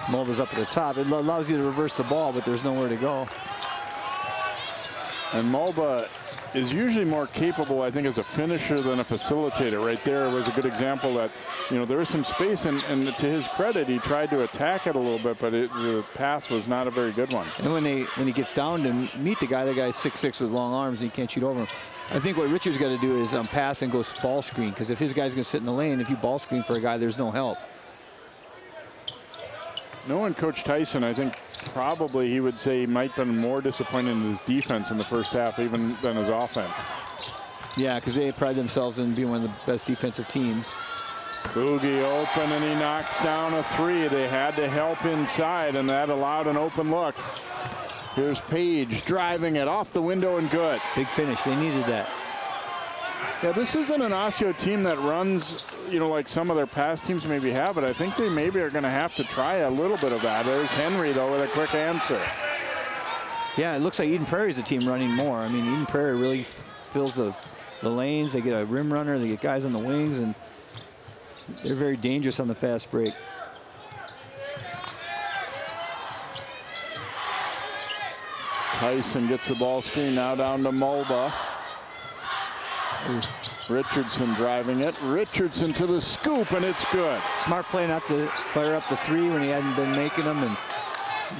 Mulba's up at the top. It allows you to reverse the ball, but there's nowhere to go. And Mulba is usually more capable, I think, as a finisher than a facilitator. Right there was a good example that, you know, there was some space, and to his credit, he tried to attack it a little bit, but the pass was not a very good one. And when he gets down to meet the guy's 6'6" with long arms, and he can't shoot over him. I think what Richard's got to do is pass and go ball screen, because if his guy's going to sit in the lane, if you ball screen for a guy, there's no help. Knowing Coach Tyson, I think probably he would say he might have been more disappointed in his defense in the first half even than his offense. Yeah, because they pride themselves in being one of the best defensive teams. Boogie open, and he knocks down a three. They had to help inside, and that allowed an open look. Here's Page driving it off the window and good. Big finish. They needed that. Yeah, this isn't an Osseo team that runs, you know, like some of their past teams maybe have, but I think they maybe are going to have to try a little bit of that. There's Henry, though, with a quick answer. Yeah, it looks like Eden Prairie is a team running more. I mean, Eden Prairie really fills the lanes. They get a rim runner. They get guys on the wings, and they're very dangerous on the fast break. Tyson gets the ball screen now down to Mulba. Richardson driving it. Richardson to the scoop, and it's good. Smart play not to fire up the three when he hadn't been making them, and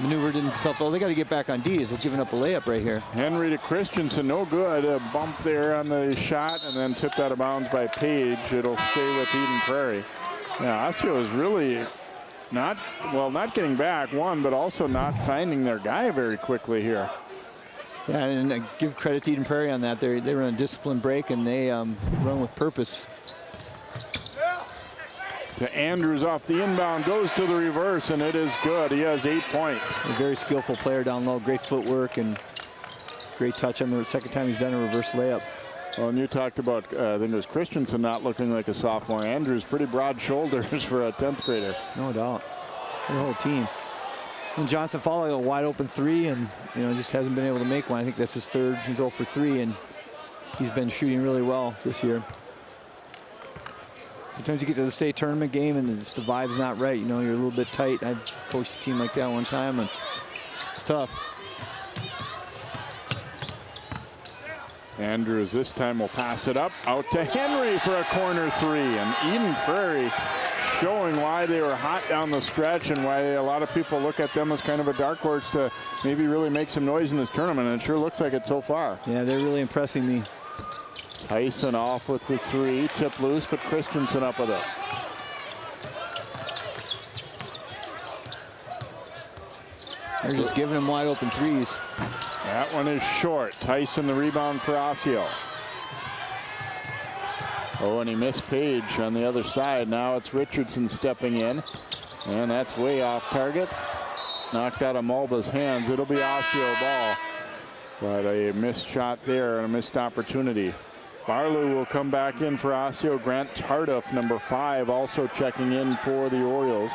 maneuvered himself. Oh, they got to get back on D. They're giving up a layup right here. Henry to Christensen, no good. A bump there on the shot, and then tipped out of bounds by Page. It'll stay with Eden Prairie. Yeah, Osseo is really not getting back, one, but also not finding their guy very quickly here. Yeah, and I give credit to Eden Prairie on that. They run a disciplined break, and they run with purpose. To Andrews off the inbound, goes to the reverse, and it is good. He has 8 points. A very skillful player down low, great footwork, and great touch on the second time he's done a reverse layup. Well, and you talked about, I think it was Christensen not looking like a sophomore. Andrews, pretty broad shoulders for a 10th grader. No doubt. The whole team. And Johnson following a wide open three, and just hasn't been able to make one. I think that's his third. He's 0 for 3, and he's been shooting really well this year. Sometimes you get to the state tournament game and just the vibe's not right. You're a little bit tight. I coached a team like that one time, and it's tough. Andrews this time will pass it up out to Henry for a corner three, and Eden Prairie showing why they were hot down the stretch and why a lot of people look at them as kind of a dark horse to maybe really make some noise in this tournament, and it sure looks like it so far. Yeah, they're really impressing me. Tyson off with the three, tip loose, but Christensen up with it. They're just giving him wide open threes. That one is short. Tyson the rebound for Osseo. Oh, and he missed Page on the other side. Now it's Richardson stepping in, and that's way off target. Knocked out of Mulba's hands. It'll be Osseo ball, but a missed shot there and a missed opportunity. Barlow will come back in for Osseo. Grant Tardif, number 5, also checking in for the Orioles.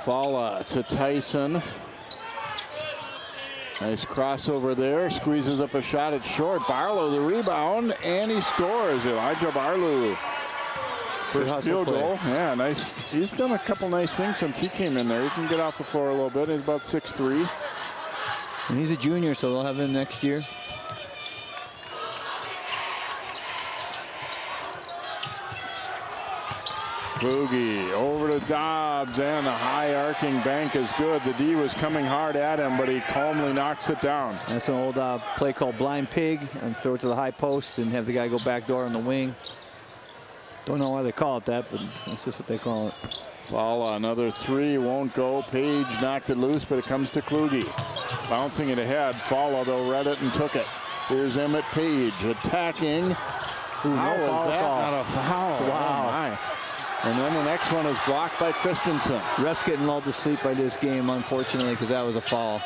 Fala to Tyson. Nice crossover there. Squeezes up a shot at short. Barlow the rebound, and he scores. Elijah Barlow. First field goal. Yeah, nice. He's done a couple nice things since he came in there. He can get off the floor a little bit. He's about 6'3". And he's a junior, so they'll have him next year. Boogie over to Dobbs, and the high arcing bank is good. The D was coming hard at him, but he calmly knocks it down. That's an old play called blind pig, and throw it to the high post and have the guy go back door on the wing. Don't know why they call it that, but that's just what they call it. Fala, another three, won't go. Page knocked it loose, but it comes to Kluge. Bouncing it ahead. Fala, though, read it and took it. Here's Emmett Page attacking. Ooh, How no is foul that call. not a foul? Wow. Oh my. And then the next one is blocked by Christensen. Ref's getting lulled to sleep by this game, unfortunately, because that was a foul.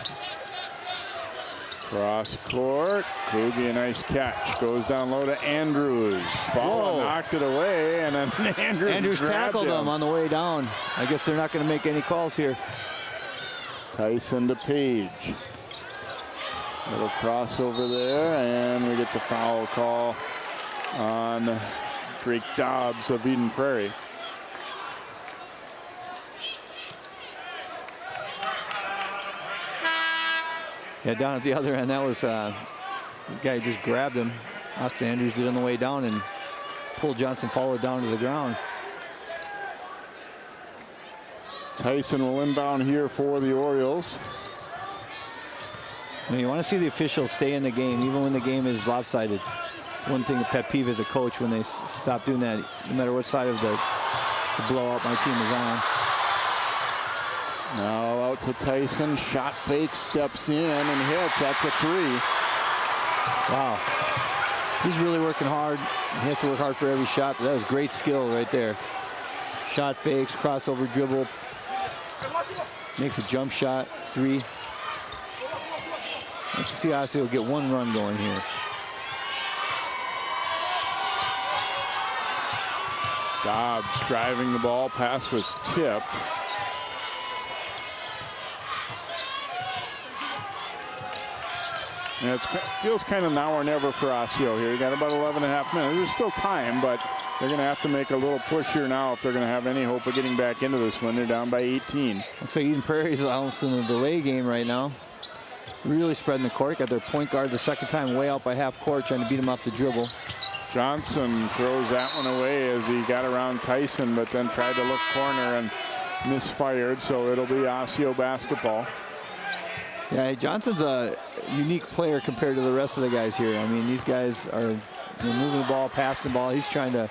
Cross court. Kluge, a nice catch. Goes down low to Andrews. Fala knocked it away, and then Andrews tackled him on the way down. I guess they're not going to make any calls here. Tyson to Page. Little crossover there, and we get the foul call on Drake Dobbs of Eden Prairie. Yeah, down at the other end, that was the guy just grabbed him. Austin Andrews did on the way down and pulled Johnson Fala down to the ground. Tyson will inbound here for the Orioles. You want to see the officials stay in the game, even when the game is lopsided. It's one thing, a pet peeve as a coach, when they stop doing that, no matter what side of the blowout my team is on. Now out to Tyson, shot fake, steps in and hits. That's a three. Wow. He's really working hard. He has to work hard for every shot, but that was great skill right there. Shot fakes, crossover dribble, makes a jump shot, three. I'd like to see Osseo get one run going here. Dobbs driving the ball, pass was tipped. And it feels kind of now or never for Osseo here. You got about 11.5 minutes. There's still time, but they're going to have to make a little push here now if they're going to have any hope of getting back into this one. They're down by 18. Looks like Eden Prairie is almost in a delay game right now. Really spreading the court. Got their point guard the second time way out by half court, trying to beat him off the dribble. Johnson throws that one away as he got around Tyson, but then tried to look corner and misfired, so it'll be Osseo basketball. Yeah, Johnson's a unique player compared to the rest of the guys here. I mean, these guys are moving the ball, passing the ball. He's trying to,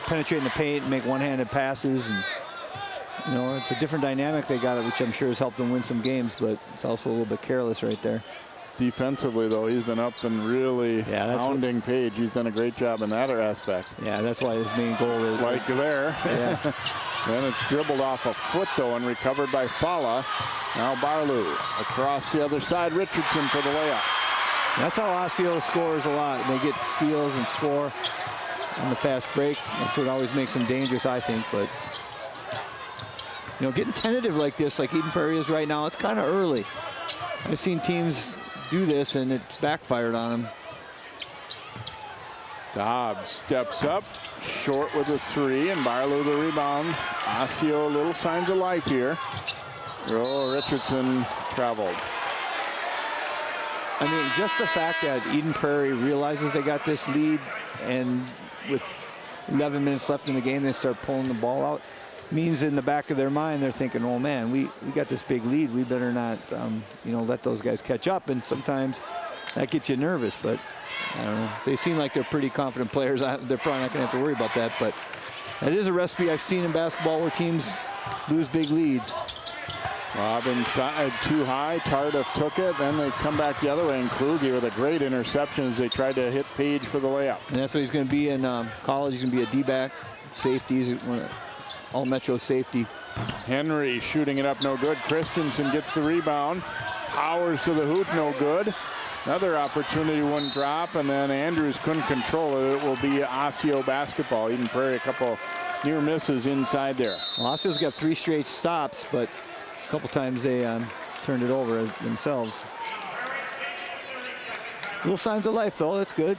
penetrate in the paint and make one-handed passes. And, it's a different dynamic they got, which I'm sure has helped them win some games, but it's also a little bit careless right there. Defensively, though, he's been up and really pounding Page. He's done a great job in that aspect. Yeah, that's why his main goal is. Like there. Yeah. Then it's dribbled off a foot, though, and recovered by Fala. Now Barlow across the other side. Richardson for the layup. That's how Osseo scores a lot. They get steals and score on the fast break. That's what always makes them dangerous, I think. But, getting tentative like this, like Eden Prairie is right now, it's kind of early. I've seen teams do this, and it's backfired on them. Dobbs steps up, short with a three, and Barlow the rebound. Osseo, little signs of life here. Richardson traveled. I mean, just the fact that Eden Prairie realizes they got this lead, and with 11 minutes left in the game, they start pulling the ball out, means in the back of their mind, they're thinking, oh man, we got this big lead. We better not, let those guys catch up. And sometimes that gets you nervous, but I don't know. They seem like they're pretty confident players. They're probably not going to have to worry about that, but that is a recipe I've seen in basketball where teams lose big leads. Lob inside, too high. Tardif took it. Then they come back the other way, and Kluge with a great interception as they tried to hit Page for the layup. And that's what he's going to be in college. He's going to be a D-back. Safety. He's all-metro safety. Henry shooting it up, no good. Christensen gets the rebound. Powers to the hoop, no good. Another opportunity, one drop, and then Andrews couldn't control it. It will be Osseo basketball. Eden Prairie, a couple near misses inside there. Well, Osseo's got 3 straight stops, but a couple times they turned it over themselves. Little signs of life, though. That's good.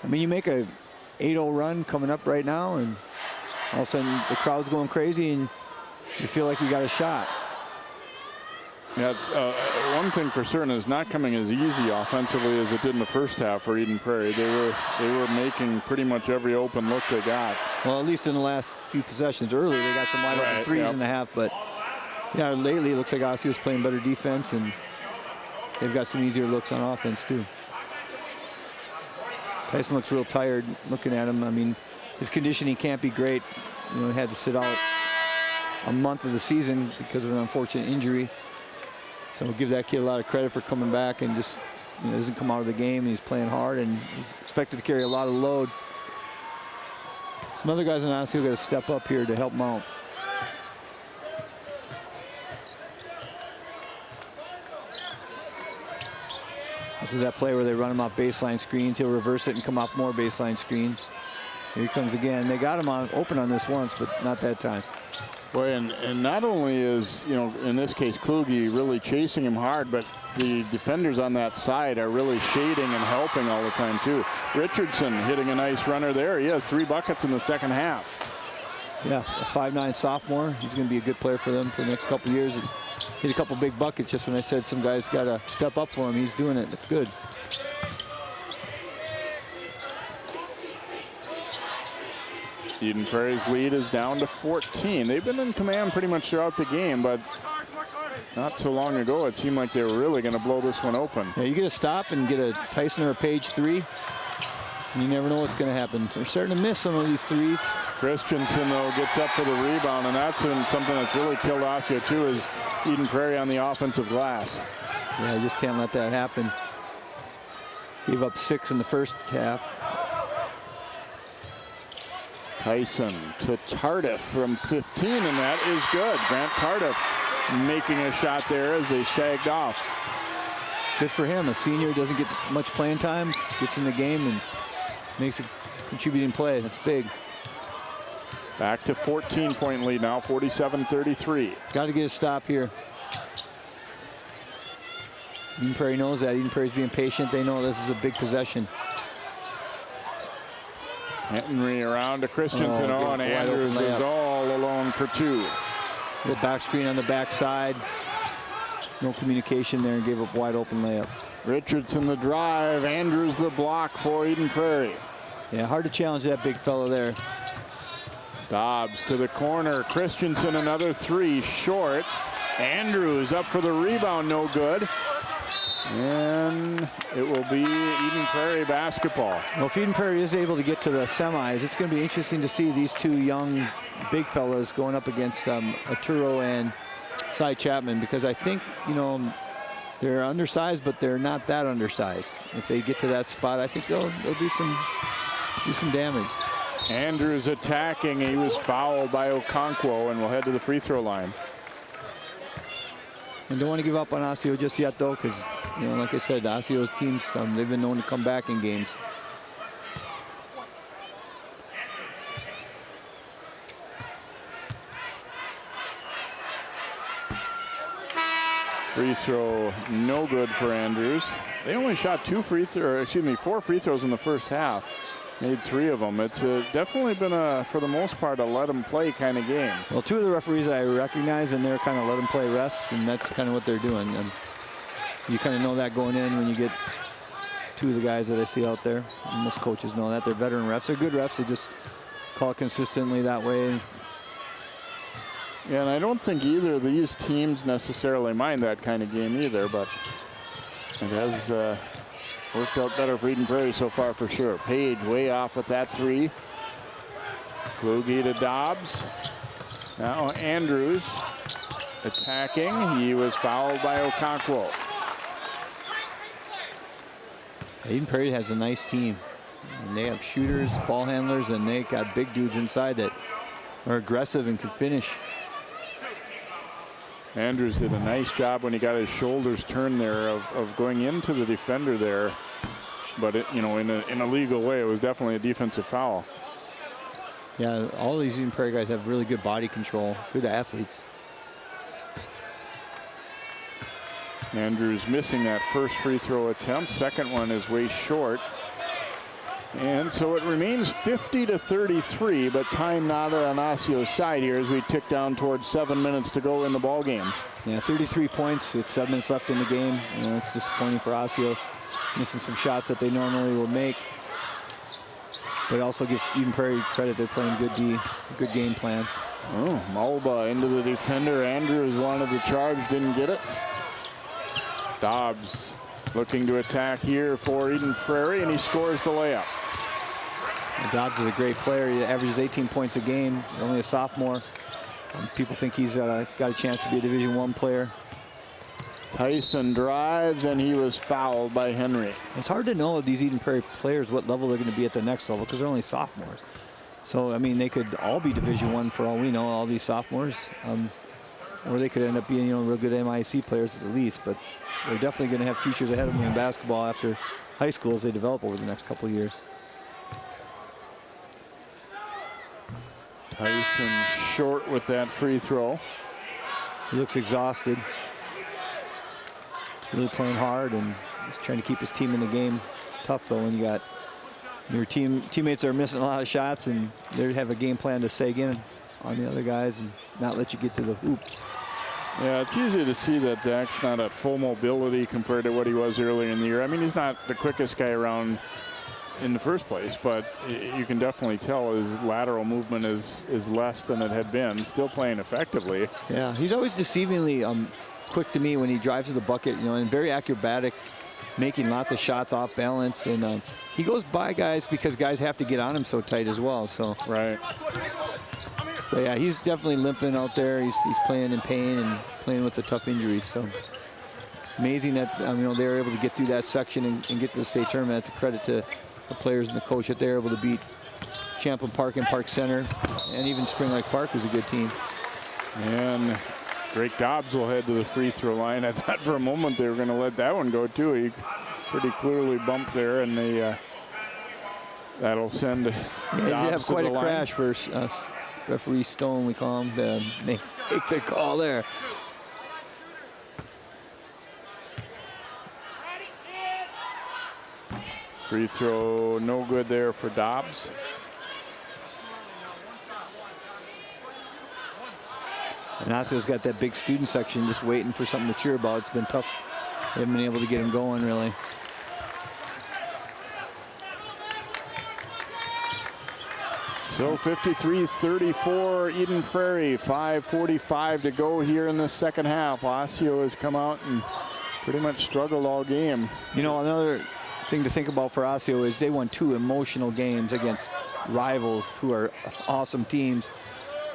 I mean, you make a 8-0 run coming up right now, and all of a sudden the crowd's going crazy, and you feel like you got a shot. Yeah, one thing for certain is not coming as easy offensively as it did in the first half for Eden Prairie. They were making pretty much every open look they got. Well, at least in the last few possessions. Early they got some wide open threes in the half, but yeah, lately it looks like Osseo's playing better defense, and they've got some easier looks on offense too. Tyson looks real tired looking at him. I mean, his conditioning can't be great. He had to sit out a month of the season because of an unfortunate injury. So we'll give that kid a lot of credit for coming back and just doesn't come out of the game. He's playing hard, and he's expected to carry a lot of load. Some other guys in Osseo got to step up here to help him out. This is that play where they run him off baseline screens. He'll reverse it and come off more baseline screens. Here he comes again. They got him open on this once, but not that time. Boy, and not only is, in this case, Kluge really chasing him hard, but the defenders on that side are really shading and helping all the time, too. Richardson hitting a nice runner there. He has 3 buckets in the second half. Yeah, a 5'9" sophomore. He's going to be a good player for them for the next couple of years. And hit a couple big buckets just when I said some guys got to step up for him. He's doing it. It's good. Eden Prairie's lead is down to 14. They've been in command pretty much throughout the game, but not so long ago it seemed like they were really going to blow this one open. Yeah, you get a stop and get a Tyson or a Page 3, and you never know what's going to happen. They're starting to miss some of these threes. Christensen, though, gets up for the rebound, and that's something that's really killed Osseo, too, is Eden Prairie on the offensive glass. Yeah, you just can't let that happen. Gave up 6 in the first half. Tyson to Tardif from 15, and that is good. Grant Tardif making a shot there as they sagged off. Good for him. A senior doesn't get much playing time, gets in the game and makes a contributing play. That's big. Back to 14-point lead now, 47-33. Got to get a stop here. Eden Prairie knows that. Eden Prairie's being patient. They know this is a big possession. Henry around to Christensen, and Andrews is all alone for 2. The back screen on the backside. No communication there, and gave up wide open layup. Richardson the drive, Andrews the block for Eden Prairie. Yeah, hard to challenge that big fellow there. Dobbs to the corner, Christensen another 3, short. Andrews up for the rebound, no good. And it will be Eden Prairie basketball. Well, if Eden Prairie is able to get to the semis, it's going to be interesting to see these two young big fellas going up against Arturo and Cy Chapman, because I think, you know, they're undersized, but they're not that undersized. If they get to that spot, I think they'll do some damage. Andrews attacking. He was fouled by Okonkwo and will head to the free throw line. And don't want to give up on Osseo just yet, though, because, you know, like I said, Osseo's teams, they've been known to come back in games. Free throw, no good for Andrews. They only shot 4 free throws in the first half. Made 3 of them. It's definitely been for the most part, a let them play kind of game. Well, 2 of the referees I recognize, and they're kind of let them play refs, and that's kind of what they're doing. And you kind of know that going in when you get 2 of the guys that I see out there. And most coaches know that. They're veteran refs. They're good refs. They just call it consistently that way. Yeah, and I don't think either of these teams necessarily mind that kind of game either, but it has worked out better for Eden Prairie so far for sure. Page way off with that 3. Kluge to Dobbs. Now Andrews attacking. He was fouled by Okonkwo. Eden Prairie has a nice team. And they have shooters, ball handlers, and they got big dudes inside that are aggressive and can finish. Andrews did a nice job when he got his shoulders turned there of going into the defender there. But, you know, in a legal way, it was definitely a defensive foul. Yeah, all these Eden Prairie guys have really good body control, good athletes. Andrews missing that first free throw attempt. Second one is way short. And so it remains 50-33, but time not on Osseo's side here as we tick down towards 7 minutes to go in the ball game. Yeah, 33 points. It's 7 minutes left in the game. You know, it's disappointing for Osseo, missing some shots that they normally will make. But also give Eden Prairie credit. They're playing good game plan. Oh, Malba into the defender. Andrews wanted the charge, didn't get it. Dobbs looking to attack here for Eden Prairie, and he scores the layup. And Dobbs is a great player. He averages 18 points a game, only a sophomore. People think he's got a chance to be a Division I player. Tyson drives, and he was fouled by Henry. It's hard to know these Eden Prairie players what level they're going to be at the next level because they're only sophomores. So, I mean, they could all be Division I for all we know, all these sophomores. Or they could end up being, you know, real good MIC players at the least. But they're definitely going to have futures ahead of them in basketball after high school as they develop over the next couple of years. Tyson short with that free throw. He looks exhausted. He's really playing hard and he's trying to keep his team in the game. It's tough though when you got your teammates are missing a lot of shots and they have a game plan to sag in on the other guys and not let you get to the hoop. Yeah, it's easy to see that Zach's not at full mobility compared to what he was earlier in the year. I mean, he's not the quickest guy around in the first place, but you can definitely tell his lateral movement is less than it had been. Still playing effectively. Yeah, he's always deceivingly quick to me when he drives to the bucket, you know, and very acrobatic, making lots of shots off balance. And he goes by guys because guys have to get on him so tight as well. So right. But yeah, he's definitely limping out there. He's playing in pain and playing with a tough injury. So amazing that you know, they were able to get through that section and get to the state tournament. That's a credit to the players and the coach that they're able to beat Champlin Park and Park Center, and even Spring Lake Park was a good team. And Drake Dobbs will head to the free throw line. I thought for a moment they were going to let that one go too. He pretty clearly bumped there, and they that'll send Dobbs you have quite a line. crash for referee Stone, we call him, to make the call there. Free throw, no good there for Dobbs. And Osseo's got that big student section just waiting for something to cheer about. It's been tough. They haven't been able to get him going, really. So 53-34 Eden Prairie, 5:45 to go here in the second half. Osseo has come out and pretty much struggled all game. You know, another thing to think about for Osseo is they won 2 emotional games against rivals who are awesome teams.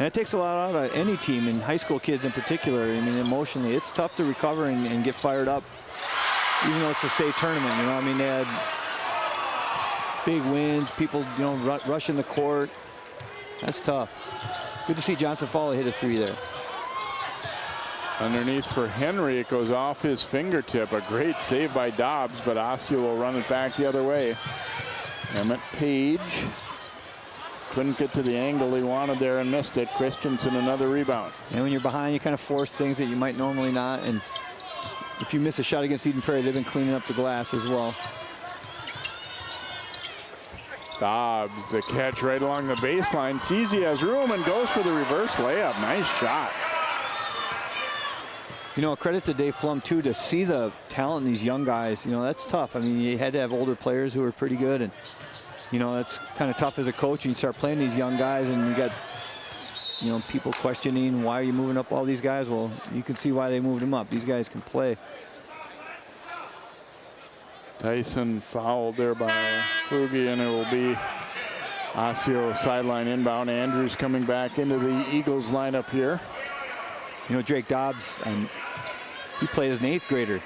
And it takes a lot out of any team, and high school kids in particular. I mean, emotionally, it's tough to recover and get fired up, even though it's a state tournament. You know, I mean, they had big wins, people, you know, rushing the court. That's tough. Good to see Johnson Falla hit a 3 there. Underneath for Henry, it goes off his fingertip. A great save by Dobbs, but Osseo will run it back the other way. Emmett Page couldn't get to the angle he wanted there and missed it. Christensen another rebound. And when you're behind, you kind of force things that you might normally not. And if you miss a shot against Eden Prairie, they've been cleaning up the glass as well. Dobbs, the catch right along the baseline. Sees he has room and goes for the reverse layup. Nice shot. You know, credit to Dave Flum, too, to see the talent in these young guys. You know, that's tough. I mean, you had to have older players who are pretty good. And, you know, that's kind of tough as a coach. You start playing these young guys and you got, you know, people questioning, why are you moving up all these guys? Well, you can see why they moved them up. These guys can play. Tyson fouled there by Kluge, and it will be Osseo sideline inbound. Andrews coming back into the Eagles lineup here. You know, Drake Dobbs, he played as an 8th grader.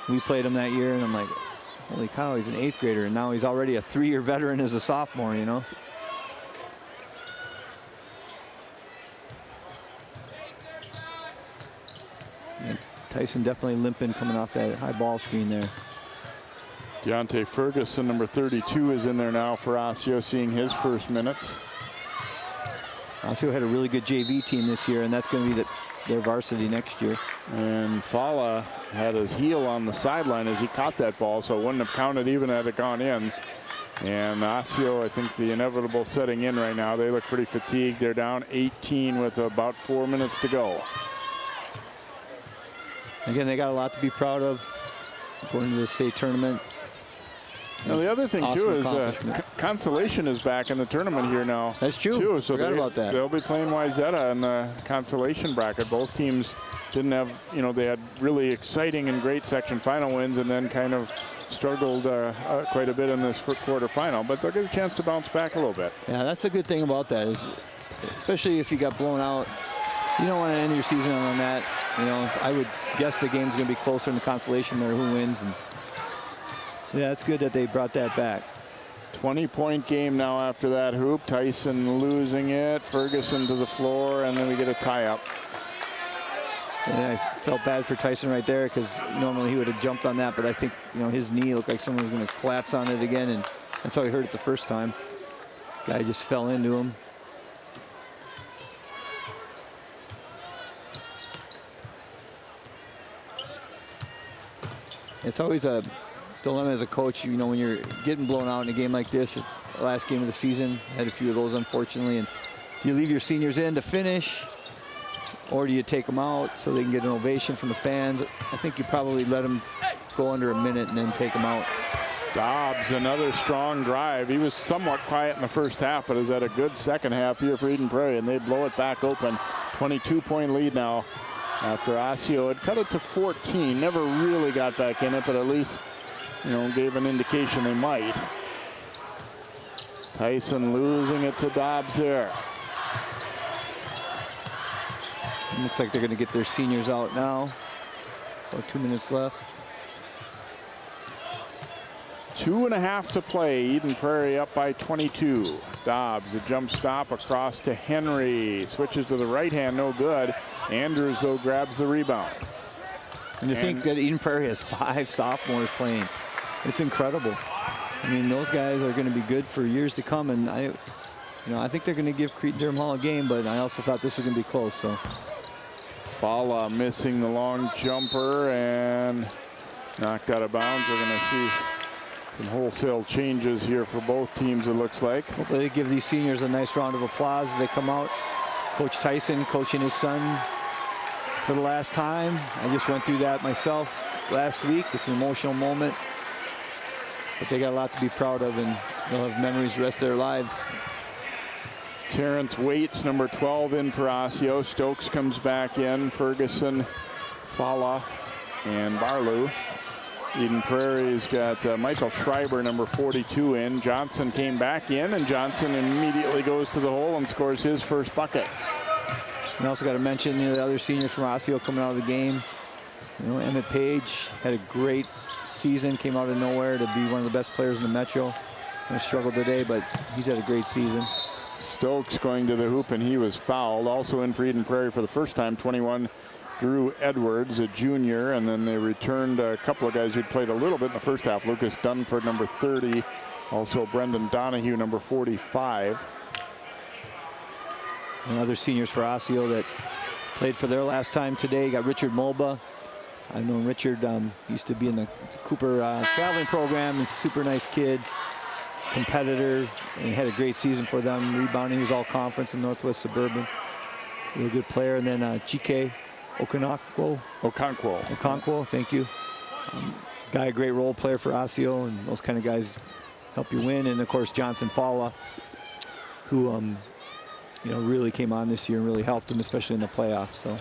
We played him that year, and I'm like, holy cow, he's an 8th grader, and now he's already a 3-year veteran as a sophomore, you know. And Tyson definitely limping coming off that high ball screen there. Deontay Ferguson, number 32, is in there now for Osseo, seeing his first minutes. Osseo had a really good JV team this year, and that's going to be their varsity next year. And Falla had his heel on the sideline as he caught that ball, so it wouldn't have counted even had it gone in. And Osseo, I think the inevitable setting in right now. They look pretty fatigued. They're down 18 with about 4 minutes to go. Again, they got a lot to be proud of going to the state tournament. Now, the other thing, awesome too, is Consolation is back in the tournament here now. That's true. Too, so forgot about that. They'll be playing Wayzata in the consolation bracket. Both teams didn't have, you know, they had really exciting and great section final wins and then kind of struggled quite a bit in this quarterfinal. But they'll get a chance to bounce back a little bit. Yeah, that's a good thing about that, is especially if you got blown out. You don't want to end your season on that. You know, I would guess the game's going to be closer in the consolation there, who wins. And so, yeah, it's good that they brought that back. 20-point game now after that hoop. Tyson losing it. Ferguson to the floor, and then we get a tie-up. And I felt bad for Tyson right there because normally he would have jumped on that, but I think, you know, his knee looked like someone was going to collapse on it again, and that's how he hurt it the first time. Guy just fell into him. It's always a dilemma as a coach, you know, when you're getting blown out in a game like this, the last game of the season, had a few of those unfortunately, and do you leave your seniors in to finish, or do you take them out so they can get an ovation from the fans? I think you probably let them go under a minute and then take them out. Dobbs, another strong drive. He was somewhat quiet in the first half, but has had a good second half here for Eden Prairie, and they blow it back open. 22-point lead now after Osseo had cut it to 14. Never really got back in it, but at least, you know, gave an indication they might. Tyson losing it to Dobbs there. Looks like they're going to get their seniors out now. About 2 minutes left. 2.5 to play. Eden Prairie up by 22. Dobbs, a jump stop across to Henry. Switches to the right hand, no good. Andrews, though, grabs the rebound. And to think that Eden Prairie has 5 sophomores playing, it's incredible. I mean, those guys are going to be good for years to come, and I think they're going to give Cretin-Derham Hall a game, but I also thought this was going to be close. So, Falla missing the long jumper and knocked out of bounds. We're going to see some wholesale changes here for both teams, it looks like. Hopefully they give these seniors a nice round of applause as they come out. Coach Tyson coaching his son for the last time. I just went through that myself last week. It's an emotional moment, but they got a lot to be proud of, and they'll have memories the rest of their lives. Terrence Waits, number 12, in for Osseo. Stokes comes back in. Ferguson, Falla, and Barlow Eden Prairie's got Michael Schreiber, number 42, in. Johnson came back in, and Johnson immediately goes to the hole and scores his first bucket. We also got to mention, you know, the other seniors from Osseo coming out of the game. You know, Emmett Page had a great season, came out of nowhere to be one of the best players in the Metro. Kind of struggled today, but he's had a great season. Stokes going to the hoop, and he was fouled. Also in for Eden Prairie for the first time, 21, Drew Edwards, a junior, and then they returned a couple of guys who'd played a little bit in the first half. Lucas Dunford, number 30, also Brendan Donahue, number 45. And other seniors for Osseo that played for their last time today. You got Richard Mulba. I've known Richard, used to be in the Cooper traveling program. He's a super nice kid, competitor, and he had a great season for them. Rebounding, he was all conference in Northwest Suburban. Really good player. And then Chike Okonkwo, thank you. Guy, a great role player for Osseo, and those kind of guys help you win. And of course, Johnson Paula, who you know, really came on this year and really helped them, especially in the playoffs. So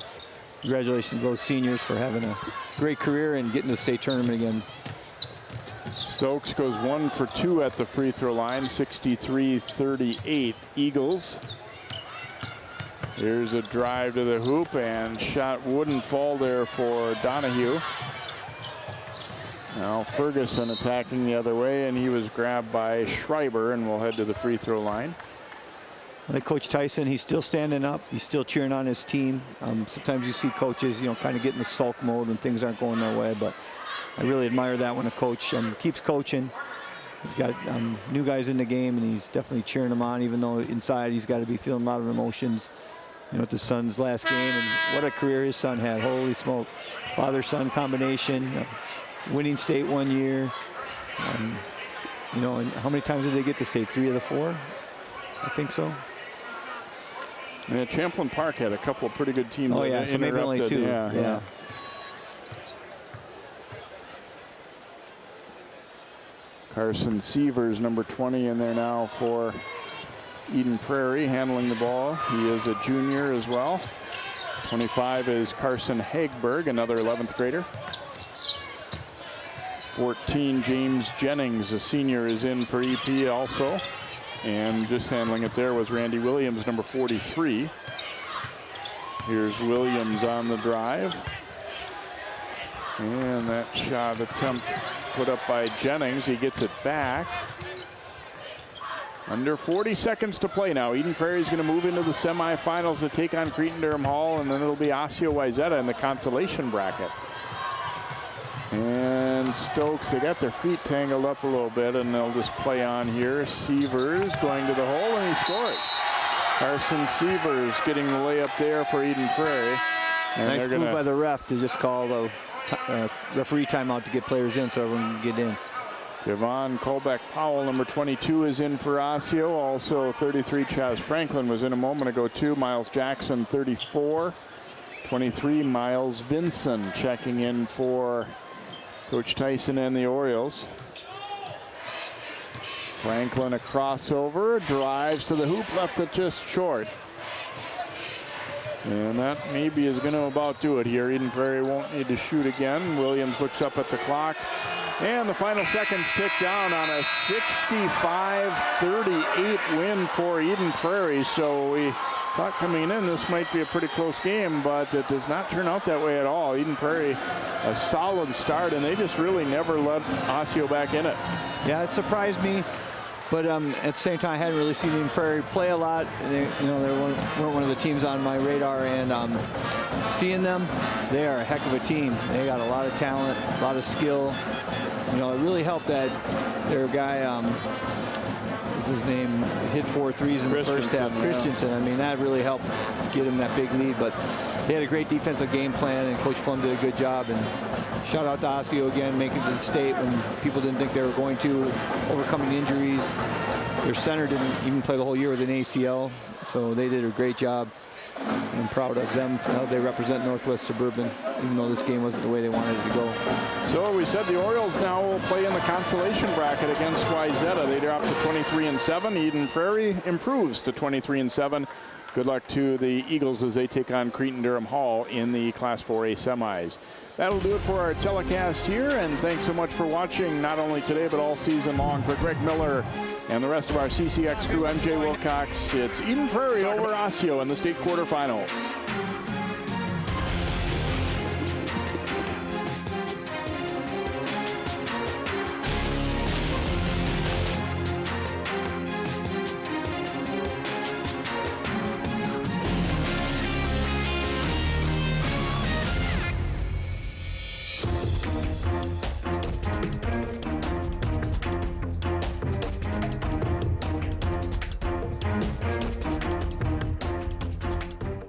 congratulations to those seniors for having a great career and getting to the state tournament again. Stokes goes 1 for 2 at the free throw line, 63-38 Eagles. Here's a drive to the hoop, and shot wouldn't fall there for Donahue. Now Ferguson attacking the other way, and he was grabbed by Schreiber, and will head to the free throw line. I think Coach Tyson, he's still standing up. He's still cheering on his team. Sometimes you see coaches, you know, kind of get in the sulk mode when things aren't going their way, but I really admire that when a coach keeps coaching. He's got new guys in the game, and he's definitely cheering them on, even though inside he's got to be feeling a lot of emotions. You know, at the son's last game, and what a career his son had. Holy smoke. Father-son combination, winning state 1 year. You know, and how many times did they get to state? 3 of the 4? I think so. Yeah, Champlain Park had a couple of pretty good teams. Oh, yeah, so maybe only 2. Yeah. Carson Sievers, number 20, in there now for Eden Prairie, handling the ball. He is a junior as well. 25 is Carson Hagberg, another 11th grader. 14, James Jennings, a senior, is in for EP also. And just handling it there was Randy Williams, number 43. Here's Williams on the drive. And that shot attempt put up by Jennings. He gets it back. Under 40 seconds to play now. Eden Prairie is going to move into the semifinals to take on Cretin-Derham Hall, and then it'll be Osseo Wayzata in the consolation bracket. And Stokes, they got their feet tangled up a little bit, and they'll just play on here. Sievers going to the hole, and he scores. Carson Sievers getting the layup there for Eden Prairie. And nice move by the ref to just call the referee timeout to get players in so everyone can get in. Javon Colbeck-Powell, number 22, is in for Osseo. Also 33, Chaz Franklin was in a moment ago too. Miles Jackson, 34. 23, Miles Vinson checking in for Coach Tyson and the Orioles. Franklin, a crossover, drives to the hoop, left it just short. And that maybe is going to about do it here. Eden Prairie won't need to shoot again. Williams looks up at the clock. And the final seconds tick down on a 65-38 win for Eden Prairie. So we thought coming in this might be a pretty close game, but it does not turn out that way at all. Eden Prairie, a solid start, and they just really never let Osseo back in it. Yeah, it surprised me. But at the same time, I hadn't really seen Eden Prairie play a lot. They, you know, they weren't one of the teams on my radar. And seeing them, they are a heck of a team. They got a lot of talent, a lot of skill. You know, it really helped that their guy, what's his name, hit 4 threes in the first half. Yeah. Christensen. I mean, that really helped get him that big lead. But they had a great defensive game plan, and Coach Flum did a good job. And shout out to Osseo again, making it to the state when people didn't think they were going to, overcoming injuries. Their center didn't even play the whole year with an ACL, so they did a great job. I'm proud of them for how they represent Northwest Suburban, even though this game wasn't the way they wanted it to go. So we said the Orioles now will play in the consolation bracket against Wayzata. They drop to 23-7. Eden Prairie improves to 23-7. Good luck to the Eagles as they take on Cretin-Durham Hall in the Class 4A semis. That'll do it for our telecast here, and thanks so much for watching, not only today but all season long. For Greg Miller and the rest of our CCX crew, I'm Jay Wilcox. It's Eden Prairie over Osseo in the state quarterfinals.